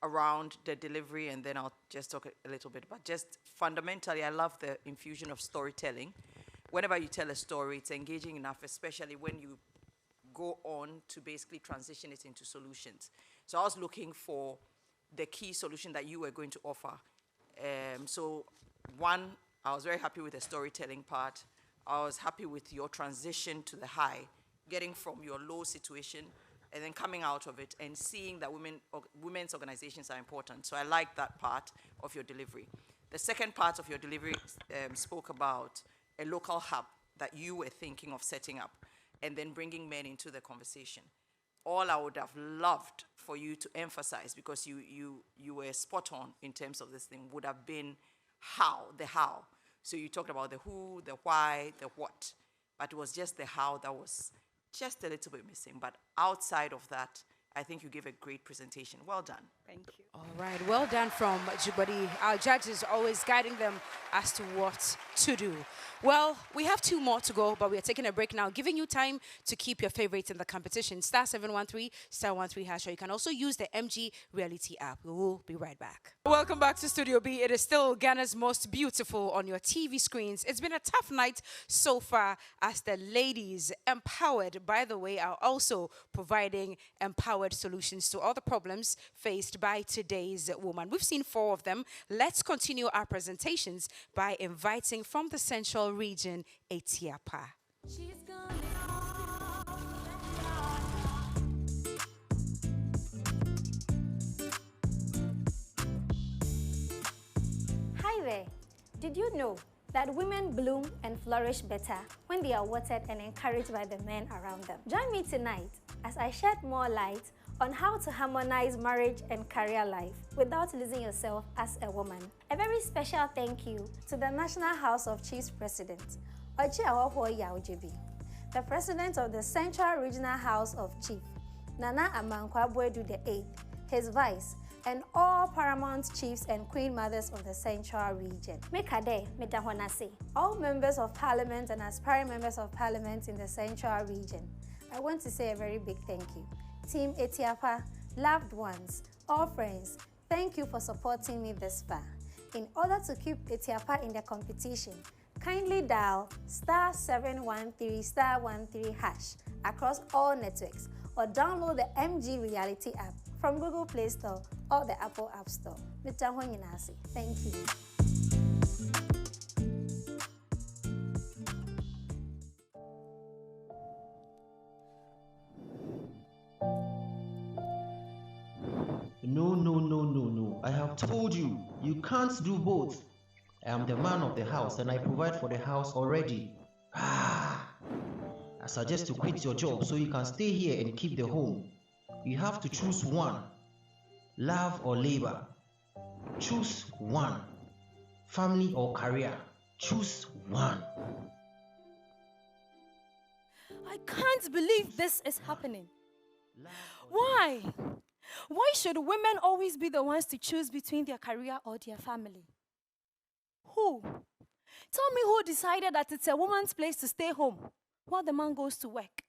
around the delivery, and then I'll just talk a little bit. But just fundamentally, I love the infusion of storytelling. Whenever you tell a story, it's engaging enough, especially when you go on to basically transition it into solutions. So I was looking for the key solution that you were going to offer. So one, I was very happy with the storytelling part. I was happy with your transition to the high, getting from your low situation and then coming out of it and seeing that women's organizations are important. So I like that part of your delivery. The second part of your delivery spoke about a local hub that you were thinking of setting up and then bringing men into the conversation. All I would have loved for you to emphasize, because you were spot on in terms of this thing, would have been the how. So you talked about the who, the why, the what, but it was just the how that was just a little bit missing. But outside of that, I think you gave a great presentation. Well done. Thank you. All right, well done from Jibari. Our judges always guiding them as to what to do. Well, we have 2 more to go, but we are taking a break now, giving you time to keep your favorites in the competition. *713, *13#, or you can also use the MG Reality app. We will be right back. Welcome back to Studio B. It is still Ghana's most beautiful on your TV screens. It's been a tough night so far, as the ladies, empowered, by the way, are also providing empowered solutions to all the problems faced by today's woman. We've seen 4 of them. Let's continue our presentations by inviting from the Central Region, Etiapa. Hi there. Did you know that women bloom and flourish better when they are watered and encouraged by the men around them? Join me tonight as I shed more light on how to harmonize marriage and career life without losing yourself as a woman. A very special thank you to the National House of Chiefs President, Oji Awaho Yaojebi, the President of the Central Regional House of Chiefs, Nana Amankwa Boedu VIII, his Vice, and all paramount chiefs and queen mothers of the Central Region. Mekade Metahonase, all members of Parliament and aspiring members of Parliament in the Central Region. I want to say a very big thank you. Team Etiapa, loved ones, all friends, thank you for supporting me this far. In order to keep Etiapa in the competition, kindly dial *713*13# across all networks, or download the MG Reality app from Google Play Store or the Apple App Store. Thank you. No. I have told you, you can't do both. I am the man of the house and I provide for the house already. I suggest you quit your job so you can stay here and keep the home. You have to choose one. Love or labor. Choose one. Family or career. Choose one. I can't believe this is happening. Why? Why should women always be the ones to choose between their career or their family? Who? Tell me who decided that it's a woman's place to stay home while the man goes to work.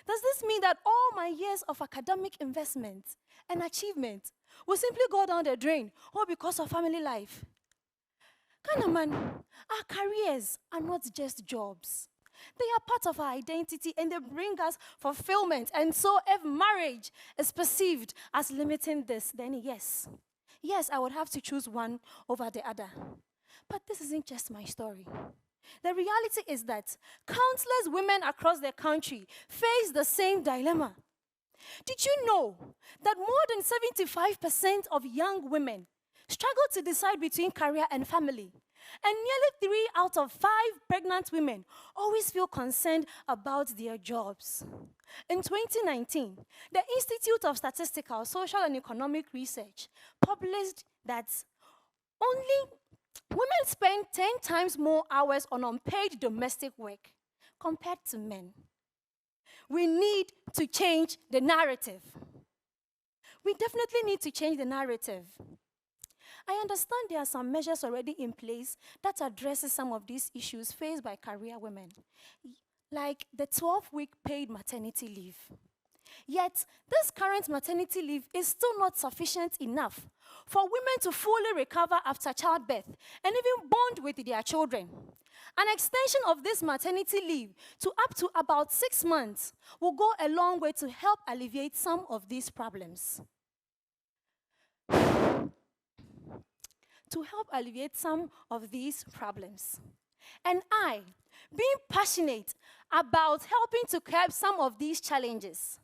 Does this mean that all my years of academic investment and achievement will simply go down the drain, all because of family life? Man, our careers are not just jobs. They are part of our identity and they bring us fulfillment. And so if marriage is perceived as limiting this, then yes, I would have to choose one over the other. But this isn't just my story. The reality is that countless women across the country face the same dilemma. Did you know that more than 75% of young women struggle to decide between career and family? And nearly 3 out of 5 pregnant women always feel concerned about their jobs. In 2019, the Institute of Statistical, Social and Economic Research published that only women spend 10 times more hours on unpaid domestic work compared to men. We need to change the narrative. We definitely need to change the narrative. I understand there are some measures already in place that addresses some of these issues faced by career women, like the 12-week paid maternity leave. Yet, this current maternity leave is still not sufficient enough for women to fully recover after childbirth and even bond with their children. An extension of this maternity leave to up to about 6 months will go a long way to help alleviate some of these problems. And I, being passionate about helping to curb some of these challenges,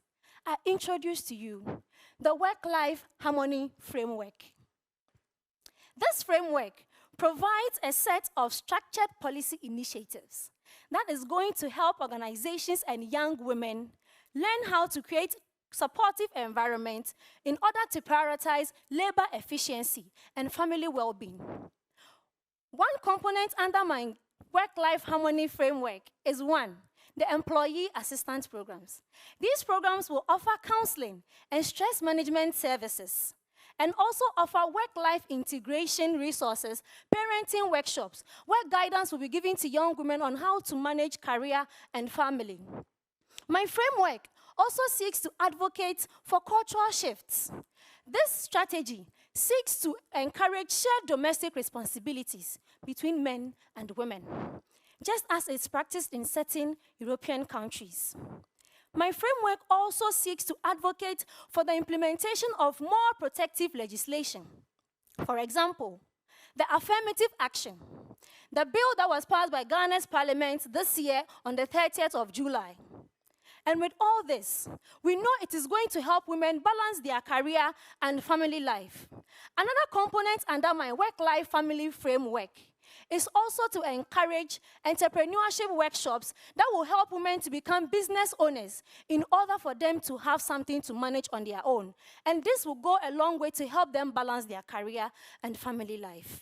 I introduce to you the Work-Life Harmony Framework. This framework provides a set of structured policy initiatives that is going to help organizations and young women learn how to create supportive environment in order to prioritize labor efficiency and family well-being. One component under my Work-Life Harmony Framework is the Employee Assistance Programs. These programs will offer counseling and stress management services, and also offer work-life integration resources, parenting workshops, where guidance will be given to young women on how to manage career and family. My framework also seeks to advocate for cultural shifts. This strategy seeks to encourage shared domestic responsibilities between men and women, just as it's practiced in certain European countries. My framework also seeks to advocate for the implementation of more protective legislation. For example, the affirmative action, the bill that was passed by Ghana's parliament this year on the 30th of July. And with all this, we know it is going to help women balance their career and family life. Another component under my work-life family framework is also to encourage entrepreneurship workshops that will help women to become business owners in order for them to have something to manage on their own. And this will go a long way to help them balance their career and family life.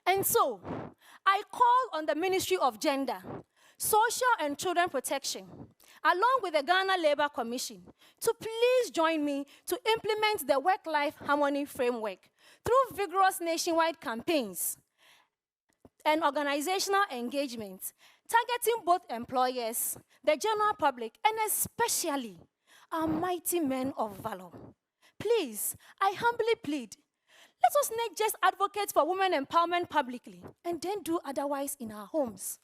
And so, I call on the Ministry of Gender, Social and Children Protection, along with the Ghana Labour Commission, to please join me to implement the Work-Life Harmony Framework through vigorous nationwide campaigns and organizational engagement, targeting both employers, the general public, and especially our mighty men of valor. Please, I humbly plead, let us not just advocate for women empowerment publicly and then do otherwise in our homes.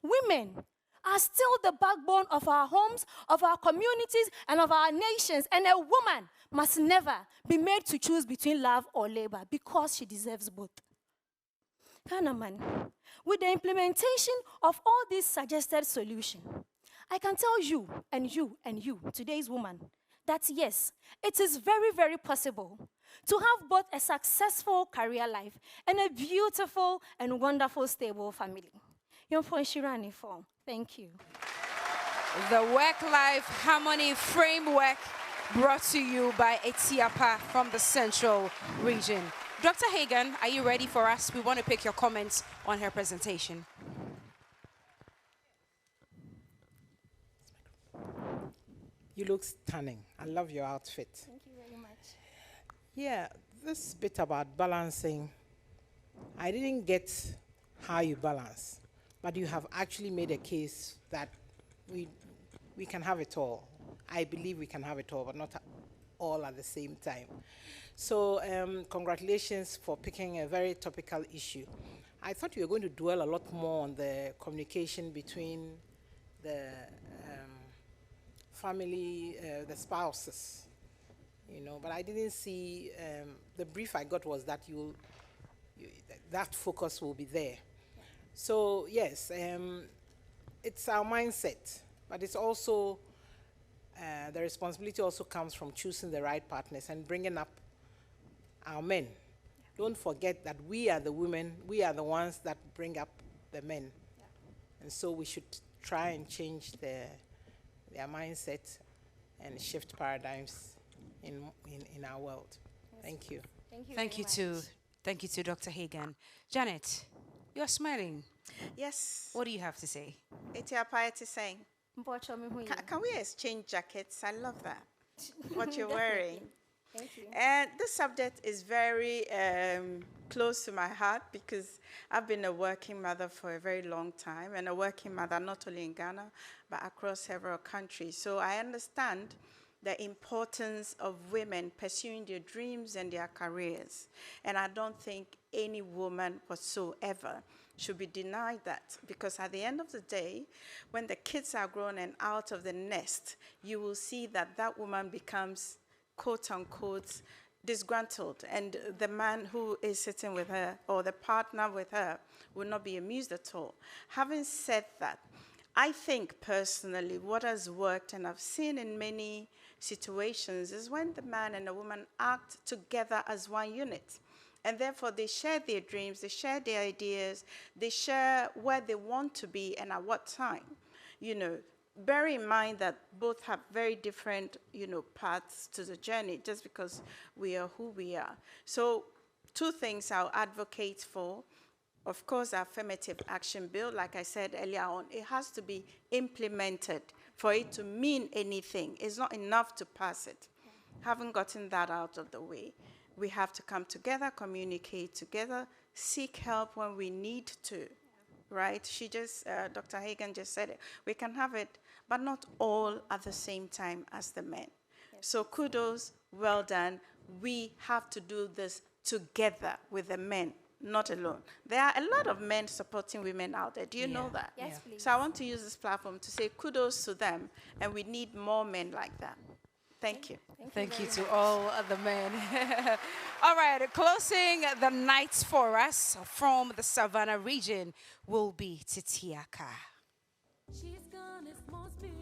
Women are still the backbone of our homes, of our communities, and of our nations, and a woman must never be made to choose between love or labor because she deserves both. Hanaman, with the implementation of all these suggested solutions, I can tell you, and you, and you, today's woman, that yes, it is very, very possible to have both a successful career life and a beautiful and wonderful, stable family. Thank you. The Work-Life Harmony Framework brought to you by Etiapa from the Central Region. Dr. Hagan, are you ready for us? We want to pick your comments on her presentation. You look stunning. I love your outfit. Thank you very much. Yeah, this bit about balancing, I didn't get how you balance, but you have actually made a case that we we can have it all. I believe we can have it all, but not all at the same time. So congratulations for picking a very topical issue. I thought you were going to dwell a lot more on the communication between the family, the spouses, you know, but I didn't see, the brief I got was that that focus will be there. So yes, it's our mindset, but it's also, the responsibility also comes from choosing the right partners and bringing up our men. Don't forget that we are the women, we are the ones that bring up the men. And so we should try and change their mindset and shift paradigms in our world. Thank you. Thank you to Dr. Hagan. Janet, you're smiling. Yes. What do you have to say? It's your piety saying. Can we exchange jackets? I love that. What you're wearing. Thank you. And this subject is very close to my heart because I've been a working mother for a very long time, and a working mother not only in Ghana, but across several countries. So I understand the importance of women pursuing their dreams and their careers. And I don't think any woman whatsoever should be denied that, because at the end of the day, when the kids are grown and out of the nest, you will see that that woman becomes, quote unquote, disgruntled, and the man who is sitting with her or the partner with her will not be amused at all. Having said that, I think personally what has worked, and I've seen in many situations, is when the man and the woman act together as one unit. And therefore, they share their dreams, they share their ideas, they share where they want to be and at what time. You know, bear in mind that both have very different, you know, paths to the journey, just because we are who we are. So, two things I'll advocate for. Of course, the affirmative action bill, like I said earlier on, it has to be implemented for it to mean anything. It's not enough to pass it. Having gotten that out of the way, we have to come together, communicate together, seek help when we need to, right? Dr. Hagan just said it. We can have it, but not all at the same time as the men. Yes. So kudos, well done. We have to do this together with the men, not alone. There are a lot of men supporting women out there. Do you know that? Yes, please. So I want to use this platform to say kudos to them, and we need more men like that. Thank you. Thank you to all of the men. All right, closing the nights for us from the Savannah region will be Titiaka. She's gone, it's most beautiful.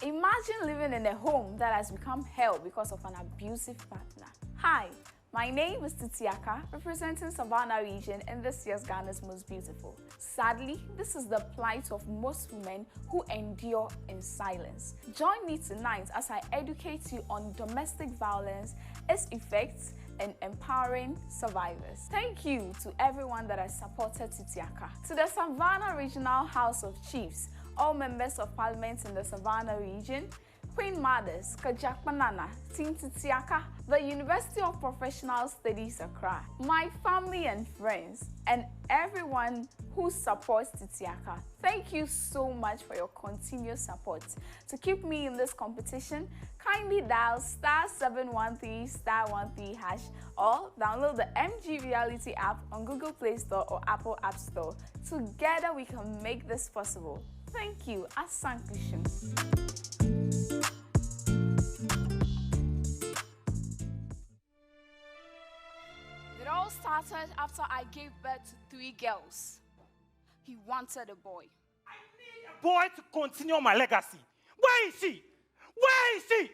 Imagine living in a home that has become hell because of an abusive partner. Hi, my name is Titiaka, representing Savannah region in this year's Ghana's Most Beautiful. Sadly, this is the plight of most women who endure in silence. Join me tonight as I educate you on domestic violence, its effects, and empowering survivors. Thank you to everyone that has supported Titiaka. To the Savannah Regional House of Chiefs, all members of parliament in the Savannah region, Queen Mothers, Kajakmanana, Team Titiaka, the University of Professional Studies Accra, my family and friends, and everyone who supports Titiaka. Thank you so much for your continuous support. To keep me in this competition, kindly dial *713*13# or download the MG Reality app on Google Play Store or Apple App Store. Together we can make this possible. Thank you. Asankushin. It all started after I gave birth to 3 girls. He wanted a boy. Boy, to continue my legacy. Where is she? Where is she?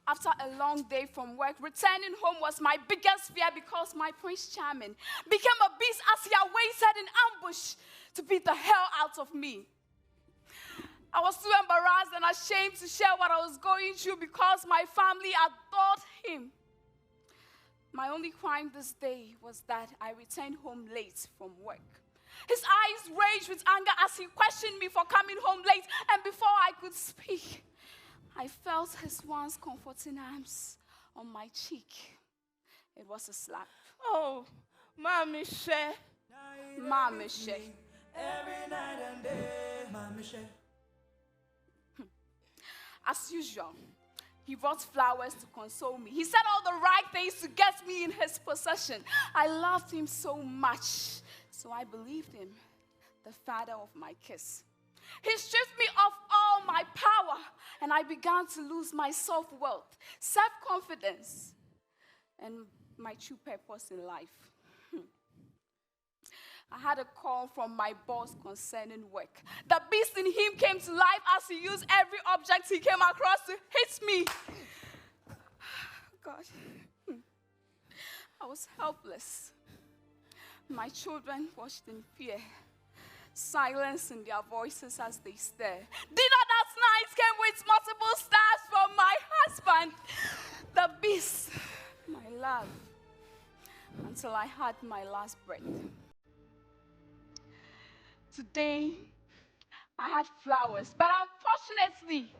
After a long day from work, returning home was my biggest fear because my Prince Charming became a beast as he awaited in ambush to beat the hell out of me. I was too embarrassed and ashamed to share what I was going through because my family adored him. My only crime this day was that I returned home late from work. His eyes raged with anger as he questioned me for coming home late, and before I could speak, I felt his once comforting arms on my cheek. It was a slap. Oh, Mommy Share. Mommy Share. Every night and day, Mommy Share. As usual, he brought flowers to console me. He said all the right things to get me in his possession. I loved him so much, so I believed him, the father of my kiss. He stripped me of all my power, and I began to lose my self-worth, self-confidence, and my true purpose in life. I had a call from my boss concerning work. The beast in him came to life as he used every object he came across to hit me. God, I was helpless. My children watched in fear, silence in their voices as they stared. Dinner that night came with multiple stars from my husband, the beast, my love, until I had my last breath. Today, I had flowers, but unfortunately,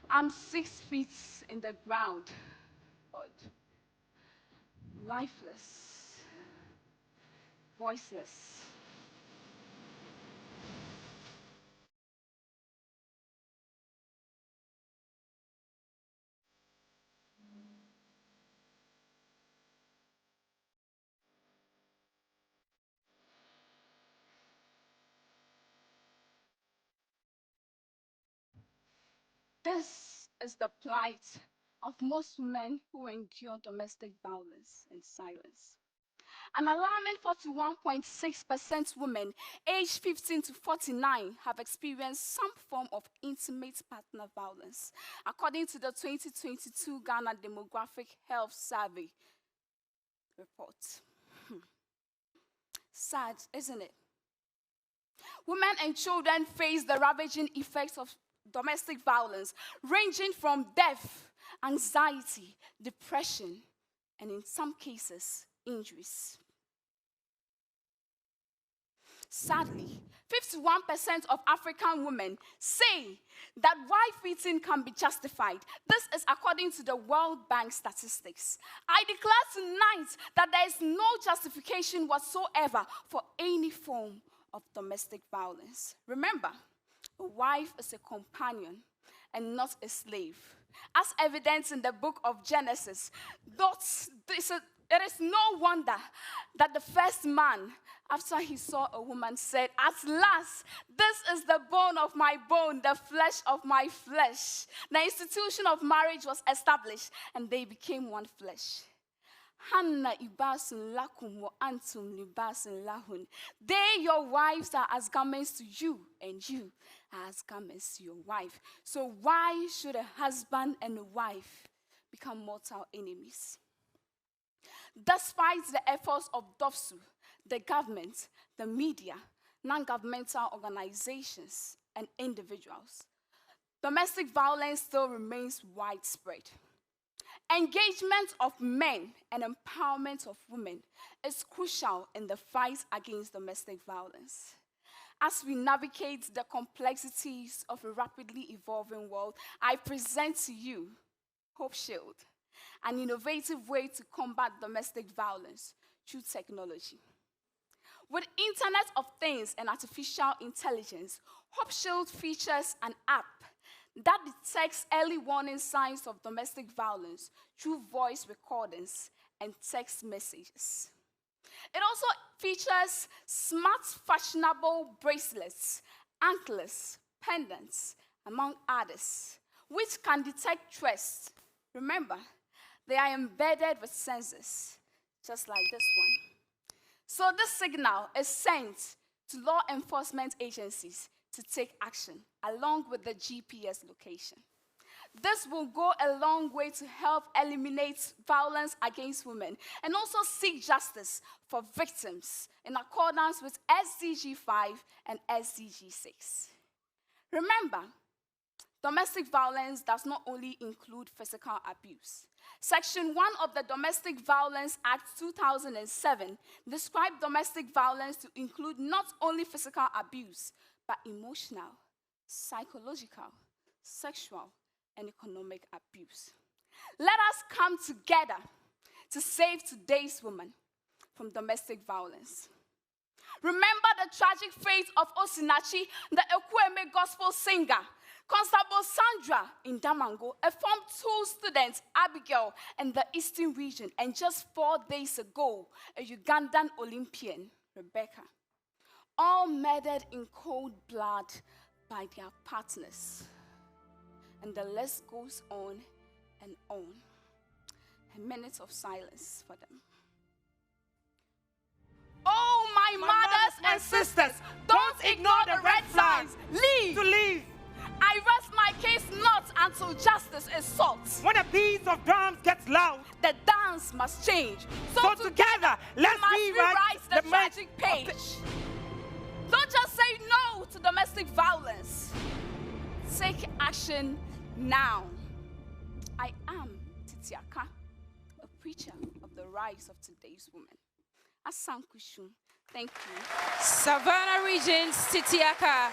I'm 6 feet in the ground, but lifeless, voiceless. This is the plight of most women who endure domestic violence in silence. An alarming 41.6% women aged 15 to 49 have experienced some form of intimate partner violence, according to the 2022 Ghana Demographic Health Survey report. Sad, isn't it? Women and children face the ravaging effects of domestic violence, ranging from death, anxiety, depression, and in some cases, injuries. Sadly, 51% of African women say that wife-beating can be justified. This is according to the World Bank statistics. I declare tonight that there is no justification whatsoever for any form of domestic violence. Remember, a wife is a companion and not a slave. As evidenced in the book of Genesis, it is no wonder that the first man, after he saw a woman, said, "At last, this is the bone of my bone, the flesh of my flesh." The institution of marriage was established, and they became one flesh. Hanna ibasun lakum wa antum libasun lahun. They, your wives, are as garments to you, and you are as garments to your wife. So why should a husband and a wife become mortal enemies? Despite the efforts of DOFSU, the government, the media, non-governmental organizations, and individuals, domestic violence still remains widespread. Engagement of men and empowerment of women is crucial in the fight against domestic violence. As we navigate the complexities of a rapidly evolving world, I present to you Hope Shield, an innovative way to combat domestic violence through technology. With Internet of Things and artificial intelligence, Hope Shield features an app that detects early warning signs of domestic violence through voice recordings and text messages. It also features smart, fashionable bracelets, anklets, pendants, among others, which can detect threats. Remember, they are embedded with sensors, just like this one. So this signal is sent to law enforcement agencies to take action, along with the GPS location. This will go a long way to help eliminate violence against women and also seek justice for victims in accordance with SDG 5 and SDG 6. Remember, domestic violence does not only include physical abuse. Section 1 of the Domestic Violence Act 2007 described domestic violence to include not only physical abuse, but emotional, psychological, sexual, and economic abuse. Let us come together to save today's women from domestic violence. Remember the tragic fate of Osinachi, the Ekweme gospel singer, Constable Sandra in Damango, a Form 2 student, Abigail, in the Eastern region, and just 4 days ago, a Ugandan Olympian, Rebecca, all murdered in cold blood by their partners. And the list goes on and on. A minute of silence for them. Oh, my mothers and sisters, don't ignore the red flags. Leave. To leave. I rest my case not until justice is sought. When a beat of drums gets loud, the dance must change. So together, let's rewrite the tragic page. Don't just say no to domestic violence. Take action now. I am Titiaka, a preacher of the rise of today's women. Asankushu. Thank you. Savannah Region's Titiaka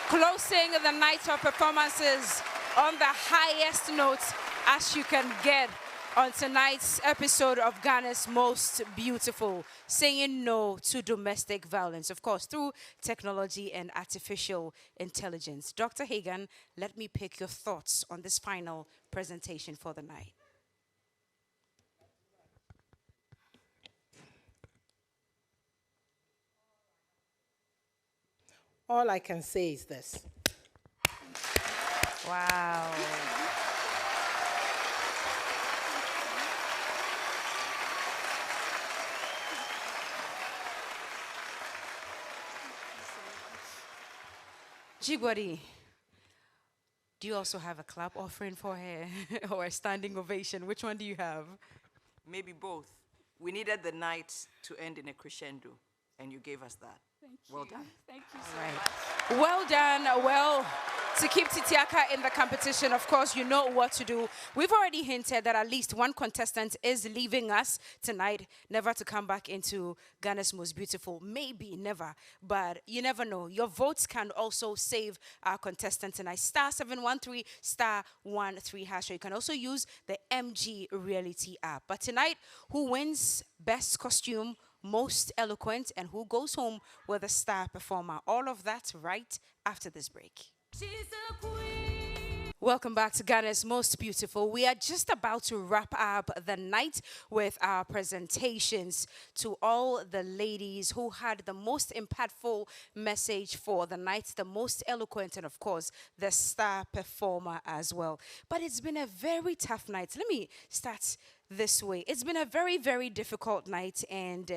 closing the night of performances on the highest notes as you can get on tonight's episode of Ghana's Most Beautiful, saying no to domestic violence, of course, through technology and artificial intelligence. Dr. Hagan, let me pick your thoughts on this final presentation for the night. All I can say is this. Wow. Jibwadi, do you also have a clap offering for her or a standing ovation? Which one do you have? Maybe both. We needed the night to end in a crescendo, and you gave us that. Thank you. Well done. Thank you so Right. much. Well done. Well, to keep Titiaka in the competition, of course, you know what to do. We've already hinted that at least one contestant is leaving us tonight, never to come back into Ghana's Most Beautiful. Maybe never, but you never know. Your votes can also save our contestant tonight. *713 *13#. You can also use the MG Reality app. But tonight, who wins Best Costume, Most Eloquent, and who goes home with a star performer? All of that right after this break. Welcome back to Ghana's Most Beautiful. We are just about to wrap up the night with our presentations to all the ladies who had the most impactful message for the night, the most eloquent, and of course, the star performer as well. But it's been a very tough night. Let me start this way. It's been a very, very difficult night, and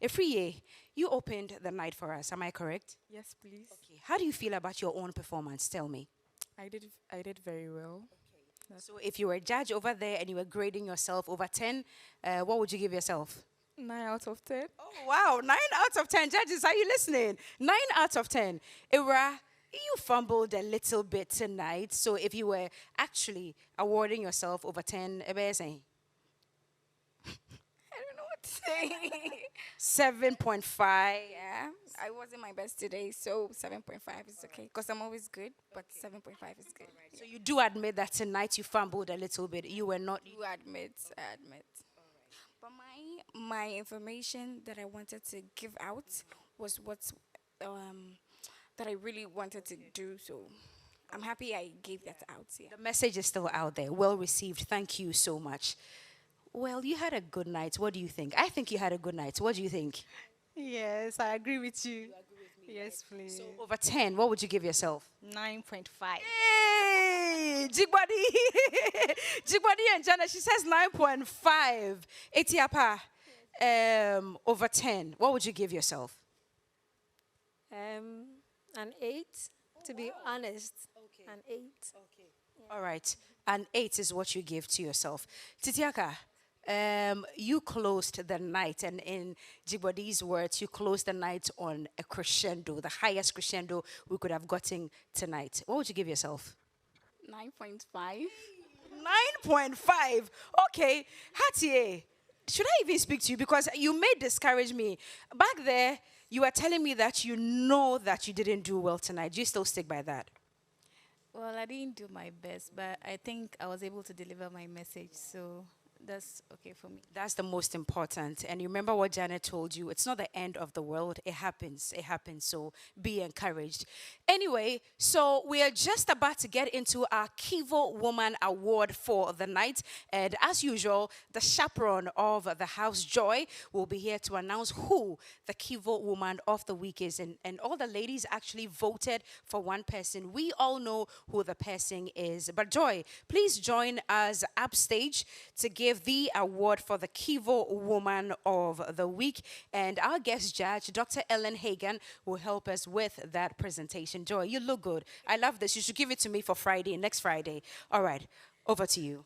Ifriye, you opened the night for us. Am I correct? Yes, please. Okay. How do you feel about your own performance? Tell me. I did very well. So if you were a judge over there and you were grading yourself over 10, what would you give yourself? 9 out of 10. Oh, wow. 9 out of 10. Judges, are you listening? 9 out of 10. Ira, you fumbled a little bit tonight. So if you were actually awarding yourself over 10, I don't know what to say. 7.5. Yeah, I wasn't my best today, so 7.5 is okay. Because I'm always good, but 7.5 is good. So you do admit that tonight you fumbled a little bit. You were not. I admit. But my information that I wanted to give out was that I really wanted to do. So I'm happy I gave that out. Yeah. The message is still out there. Well received. Thank you so much. Well, you had a good night. What do you think? I think you had a good night. What do you think? Yes, I agree with you. Yes, please. So over 10, what would you give yourself? 9.5. Hey, Jigbadi. Jigbadi and Jana, she says 9.5. Etiapa, over 10, what would you give yourself? An 8, to be honest. Okay. An 8. Okay. Yeah. All right. An 8 is what you give to yourself. Titiaka, you closed the night, and in Jigbadi's words, you closed the night on a crescendo, the highest crescendo we could have gotten tonight. What would you give yourself? 9.5. 9.5. Okay. Hatie, should I even speak to you? Because you may discourage me. Back there, you were telling me that you know that you didn't do well tonight. Do you still stick by that? Well, I didn't do my best, but I think I was able to deliver my message, so That's okay for me. That's the most important. And you remember what Janet told you. It's not the end of the world. It happens. It happens. So be encouraged. Anyway, so we are just about to get into our Kivo Woman Award for the night. And as usual, the chaperone of the house, Joy, will be here to announce who the Kivo Woman of the Week is. And all the ladies actually voted for one person. We all know who the person is. But Joy, please join us upstage to give the award for the Kivo Woman of the Week. And our guest judge, Dr. Ellen Hagan, will help us with that presentation. Joy, you look good. I love this. You should give it to me for Friday, next Friday. All right, over to you.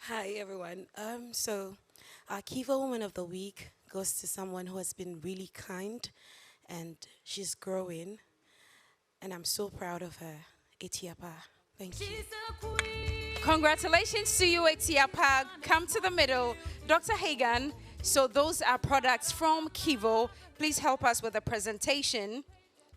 Hi, everyone. So our Kivo Woman of the Week goes to someone who has been really kind, and she's growing, and I'm so proud of her, Etiapa. Thank you. Congratulations to you, Etiapa. Come to the middle. Dr. Hagan, so those are products from Kivo. Please help us with the presentation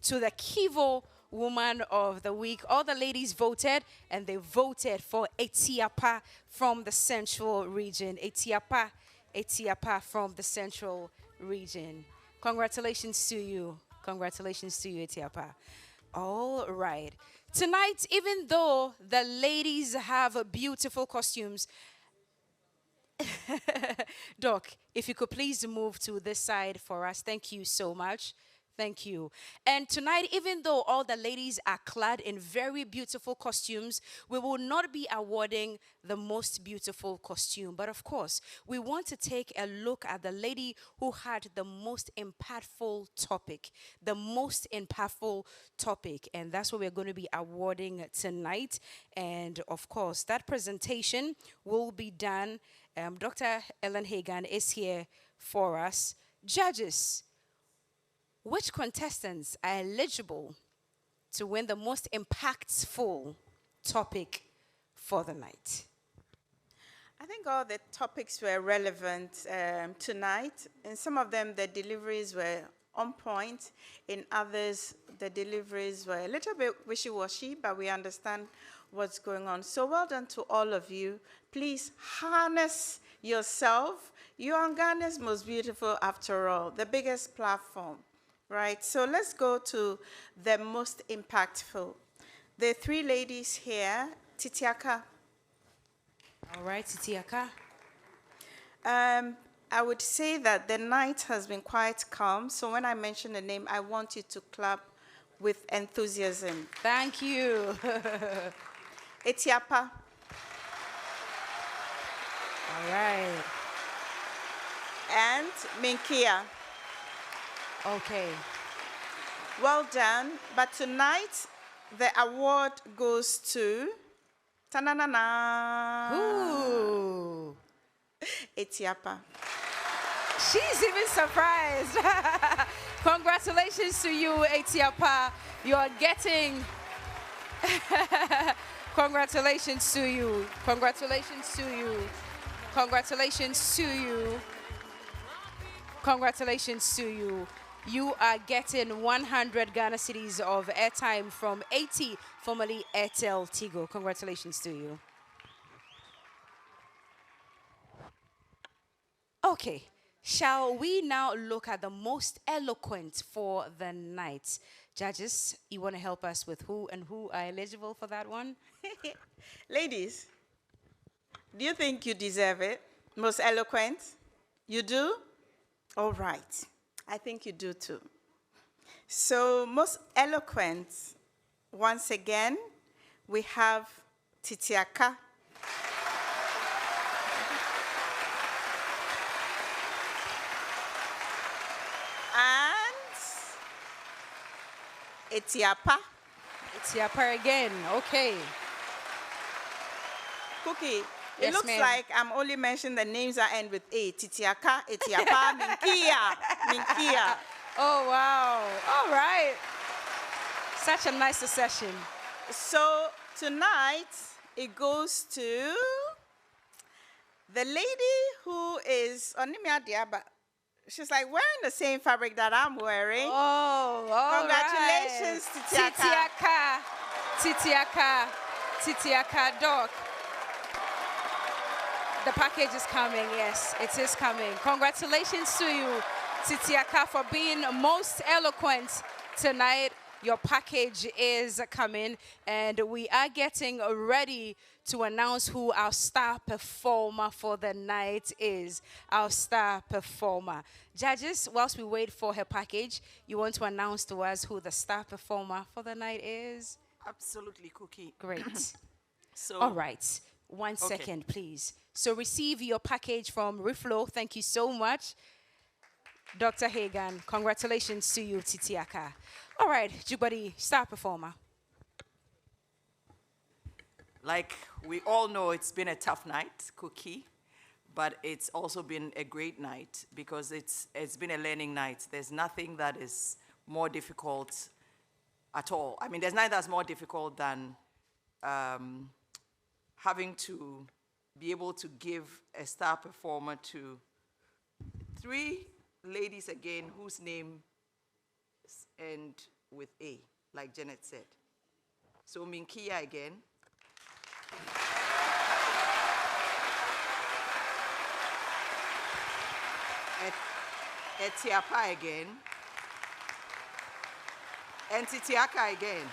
to the Kivo Woman of the Week. All the ladies voted, and they voted for Etiapa from the Central Region. Etiapa from the Central Region. Congratulations to you. Congratulations to you, Etiapa. All right. Tonight, even though the ladies have beautiful costumes, Doc, if you could please move to this side for us. Thank you so much. Thank you. And tonight, even though all the ladies are clad in very beautiful costumes, we will not be awarding the most beautiful costume. But of course, we want to take a look at the lady who had the most impactful topic. The most impactful topic. And that's what we're going to be awarding tonight. And of course, that presentation will be done. Dr. Ellen Hagan is here for us. Judges, which contestants are eligible to win the most impactful topic for the night? I think all the topics were relevant tonight. In some of them, the deliveries were on point. In others, the deliveries were a little bit wishy-washy, but we understand what's going on. So well done to all of you. Please harness yourself. You are Ghana's most beautiful after all, the biggest platform. Right, so let's go to the most impactful. The three ladies here, Titiaka. All right, Titiaka. I would say that the night has been quite calm, so when I mention the name, I want you to clap with enthusiasm. Thank you. Etiapa. All right. And Minkia. Okay. Well done. But tonight, the award goes to ta-na-na-na. Ooh. Etiapa. She's even surprised. Congratulations to you, Etiapa. You are getting... Congratulations to you. Congratulations to you. Congratulations to you. Congratulations to you. You are getting 100 Ghana cedis of airtime from 80, formerly Airtel Tigo. Congratulations to you. Okay, shall we now look at the most eloquent for the night? Judges, you want to help us with who and who are eligible for that one? Ladies, do you think you deserve it? Most eloquent? You do? All right. I think you do too. So, most eloquent, once again, we have Titiaka. And Etiapa. Etiapa again, okay. Cookie, Yes, it looks ma'am. like I'm only mentioning the names that end with A. Titiaka, Etiapa, Minkia. Minkia. Oh, wow. All right. Such a nice session. So tonight, it goes to the lady who is Onimia Diaba. She's like wearing the same fabric that I'm wearing. Oh, all congratulations, right. Titiaka. Titiaka. Titiaka Doc. The package is coming, yes, it is coming. Congratulations to you, Titiaka, for being most eloquent tonight. Your package is coming, and we are getting ready to announce who our star performer for the night is. Our star performer. Judges, whilst we wait for her package, you want to announce to us who the star performer for the night is? Absolutely, Cookie. Great. So, all right. One second, please. So receive your package from Reflow. Thank you so much. Dr. Hagan, congratulations to you, Titiaka. All right, Jubadi, star performer. like we all know, it's been a tough night, Cookie, but it's also been a great night because it's been a learning night. There's nothing that is more difficult at all. I mean, there's nothing that's more difficult than having to be able to give a star performer to 3 ladies again whose name end with A, like Janet said. So Minkia again. Etiapa again. And Titiaka again.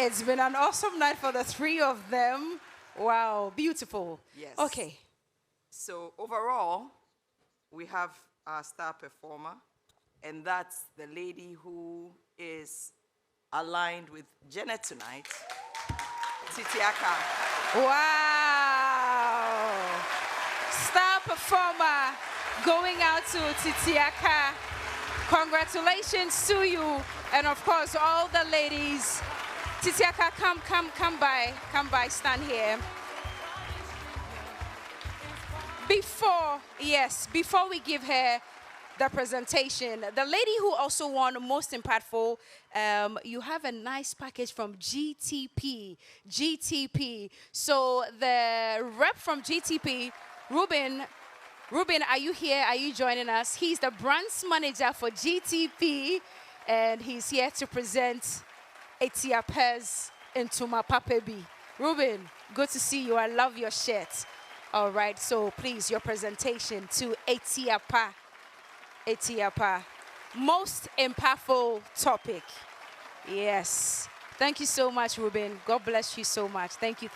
It's been an awesome night for the 3 of them. Wow, beautiful. Yes. Okay. So overall, we have our star performer, and that's the lady who is aligned with Janet tonight, Titiaka. Wow. Star performer going out to Titiaka. Congratulations to you, and of course, all the ladies. Titiaka, come by, stand here. Before we give her the presentation, the lady who also won most impactful, you have a nice package from GTP. So the rep from GTP, Ruben, are you here? Are you joining us? He's the branch manager for GTP, and he's here to present Etiapa's Ntoma Papebi. Ruben, good to see you. I love your shirt. All right, so please, your presentation to Etiapa. Most impactful topic. Yes. Thank you so much, Ruben. God bless you so much. Thank you.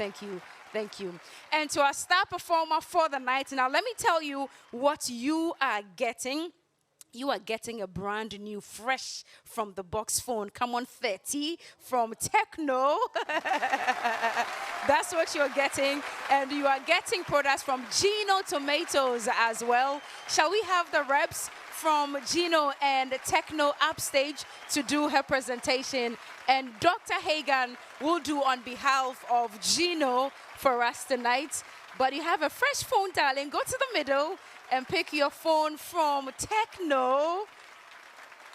And to our star performer for the night, now let me tell you what you are getting. You are getting a brand new, fresh from the box phone. Come on, 30 from Techno. That's what you're getting. And you are getting products from Gino Tomatoes as well. Shall we have the reps from Gino and Techno upstage to do her presentation? And Dr. Hagan will do on behalf of Gino for us tonight. But you have a fresh phone, darling. Go to the middle and pick your phone from Techno.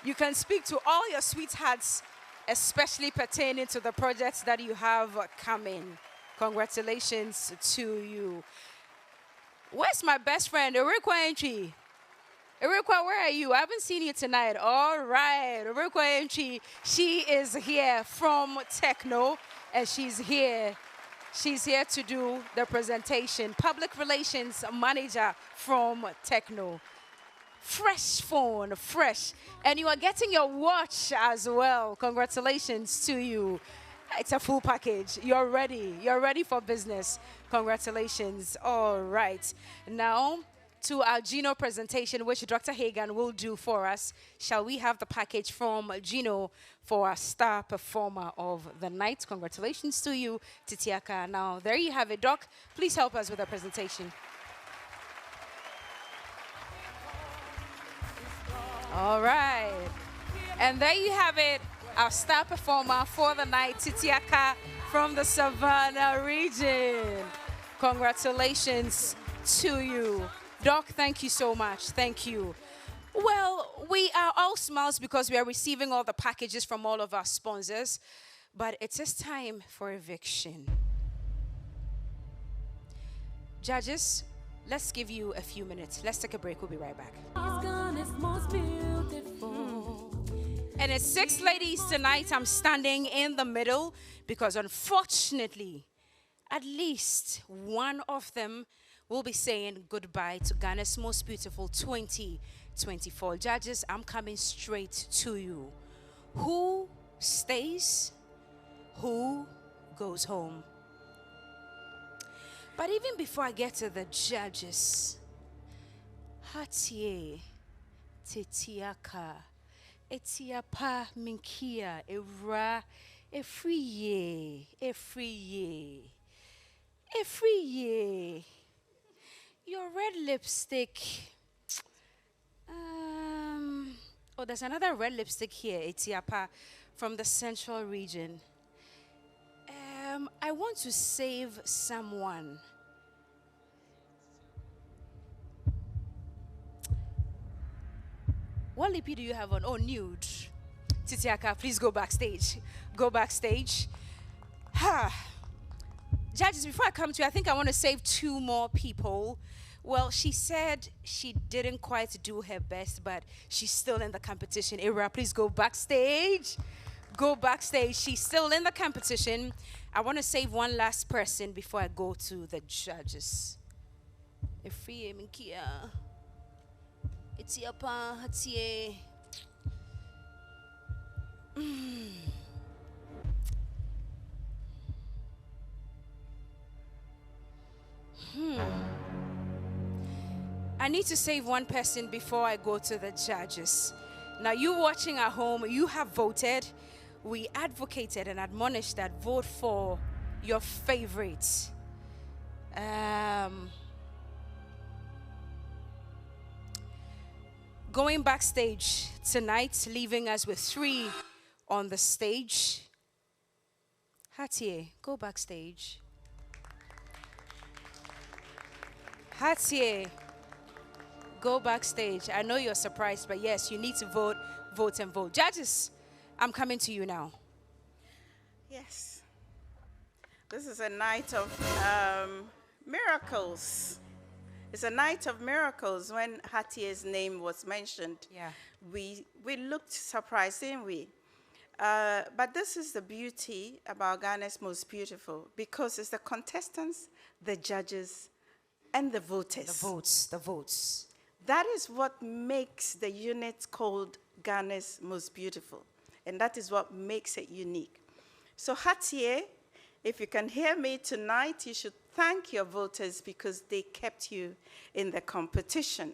You can speak to all your sweethearts, especially pertaining to the projects that you have coming. Congratulations to you. Where's my best friend, Erikwa Entry? Erikwa, where are you? I haven't seen you tonight. All right, Erikwa Entry. She is here from Techno, and she's here to do the presentation. Public Relations Manager from Techno. Fresh phone, fresh. And you are getting your watch as well. Congratulations to you. It's a full package. You're ready for business. Congratulations. All right. Now, to our Gino presentation, which Dr. Hagan will do for us. Shall we have the package from Gino for our star performer of the night? Congratulations to you, Titiaka. Now, there you have it. Doc, please help us with the presentation. All right. And there you have it, our star performer for the night, Titiaka from the Savannah region. Congratulations to you. Doc, thank you so much. Thank you. Well, we are all smiles because we are receiving all the packages from all of our sponsors, but it is time for eviction. Judges, let's give you a few minutes. Let's take a break. We'll be right back. He's gone, it's most beautiful. And And it's 6 ladies tonight. I'm standing in the middle because unfortunately, at least one of them will be saying goodbye to Ghana's most beautiful 2024. Judges, I'm coming straight to you. Who stays? Who goes home? But even before I get to the judges, Hatie, Tetiaka, Etiapa, Minkia, Era, Efriye, your red lipstick. Oh, there's another red lipstick here, Etiapa, from the central region. I want to save someone. What lippy do you have on? Oh, nude. Titiaka, please go backstage. Go backstage. Judges, before I come to you, I think I want to save 2 more people. Well, she said she didn't quite do her best, but she's still in the competition. Ira, please go backstage. Go backstage. She's still in the competition. I want to save one last person before I go to the judges. Efriye Minkia. Etiapa Hatie. I need to save one person before I go to the judges. Now, you watching at home, you have voted. We advocated and admonished that vote for your favorites. Going backstage tonight, leaving us with 3 on the stage. Hatie, go backstage. Hatie, go backstage. I know you're surprised, but yes, you need to vote, vote, and vote. Judges, I'm coming to you now. Yes. This is a night of miracles. It's a night of miracles. When Hatie's name was mentioned, we looked surprised, didn't we? But this is the beauty about Ghana's Most Beautiful, because it's the contestants, the judges, and the voters. The votes. That is what makes the unit called Ghana's Most Beautiful, and that is what makes it unique. So Hatie, if you can hear me tonight, you should thank your voters because they kept you in the competition.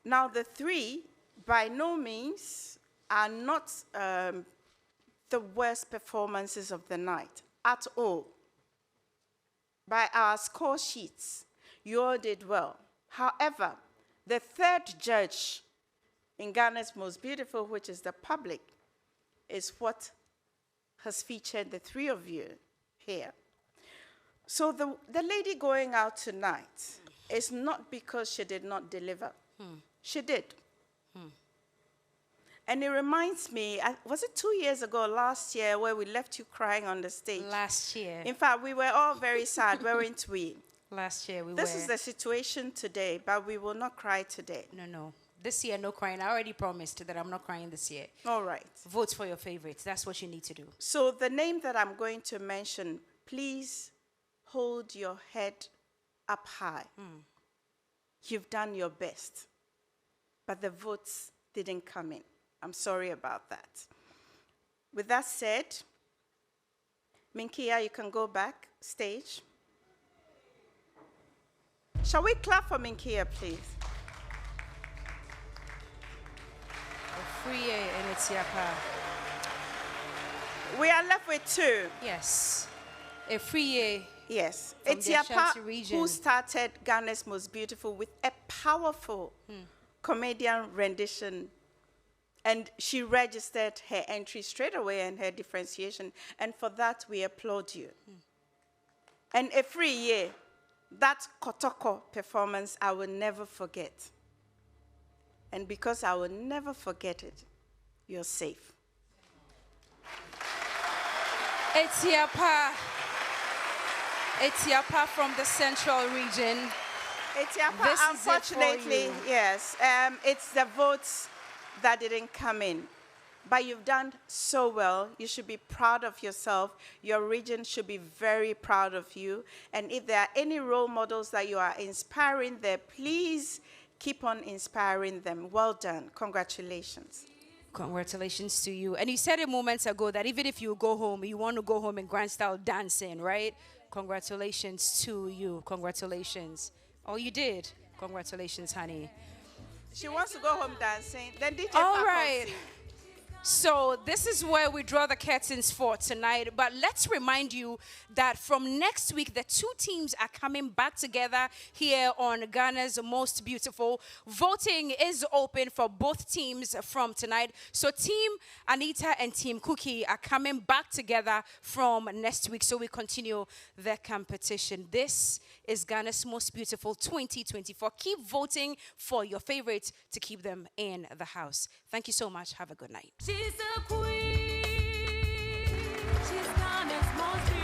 Now, the 3, by no means, are not the worst performances of the night at all. By our score sheets, you all did well. However, the 3rd judge in Ghana's Most Beautiful, which is the public, is what has featured the 3 of you here. So the lady going out tonight is not because she did not deliver. She did. And it reminds me, was it 2 years ago, last year, where we left you crying on the stage? Last year. In fact, we were all very sad, weren't we? Last year we were. This is the situation today, but we will not cry today. No. This year, no crying. I already promised that I'm not crying this year. All right. Vote for your favorites. That's what you need to do. So the name that I'm going to mention, please hold your head up high. You've done your best, but the votes didn't come in. I'm sorry about that. With that said, Minkia, you can go back stage. Shall we clap for Minkia, please? Efriye and Etiapa. We are left with 2. Yes. Efriye. Yes. From the Ashanti region. Who started Ghana's Most Beautiful with a powerful comedian rendition. And she registered her entry straight away and her differentiation. And for that, we applaud you. And Efriye, that Kotoko performance, I will never forget. And because I will never forget it, you're safe. Etiapa from the central region. Etiapa, unfortunately, yes. It's the votes that didn't come in. but you've done so well. You should be proud of yourself. Your region should be very proud of you. And if there are any role models that you are inspiring there, please keep on inspiring them. Well done. Congratulations. Congratulations to you. And you said a moment ago that even if you go home, you want to go home in grand style dancing, right? Congratulations to you. Congratulations. Oh, you did. Congratulations, honey. She wants to go home dancing. Then DJ All right. So this is where we draw the curtains for tonight. But let's remind you that from next week, the two teams are coming back together here on Ghana's Most Beautiful. Voting is open for both teams from tonight. So Team Anita and Team Cookie are coming back together from next week. So we continue the competition. This is Ghana's Most Beautiful 2024. Keep voting for your favorites to keep them in the house. Thank you so much. Have a good night. She's a queen. She's Ghana's most beautiful.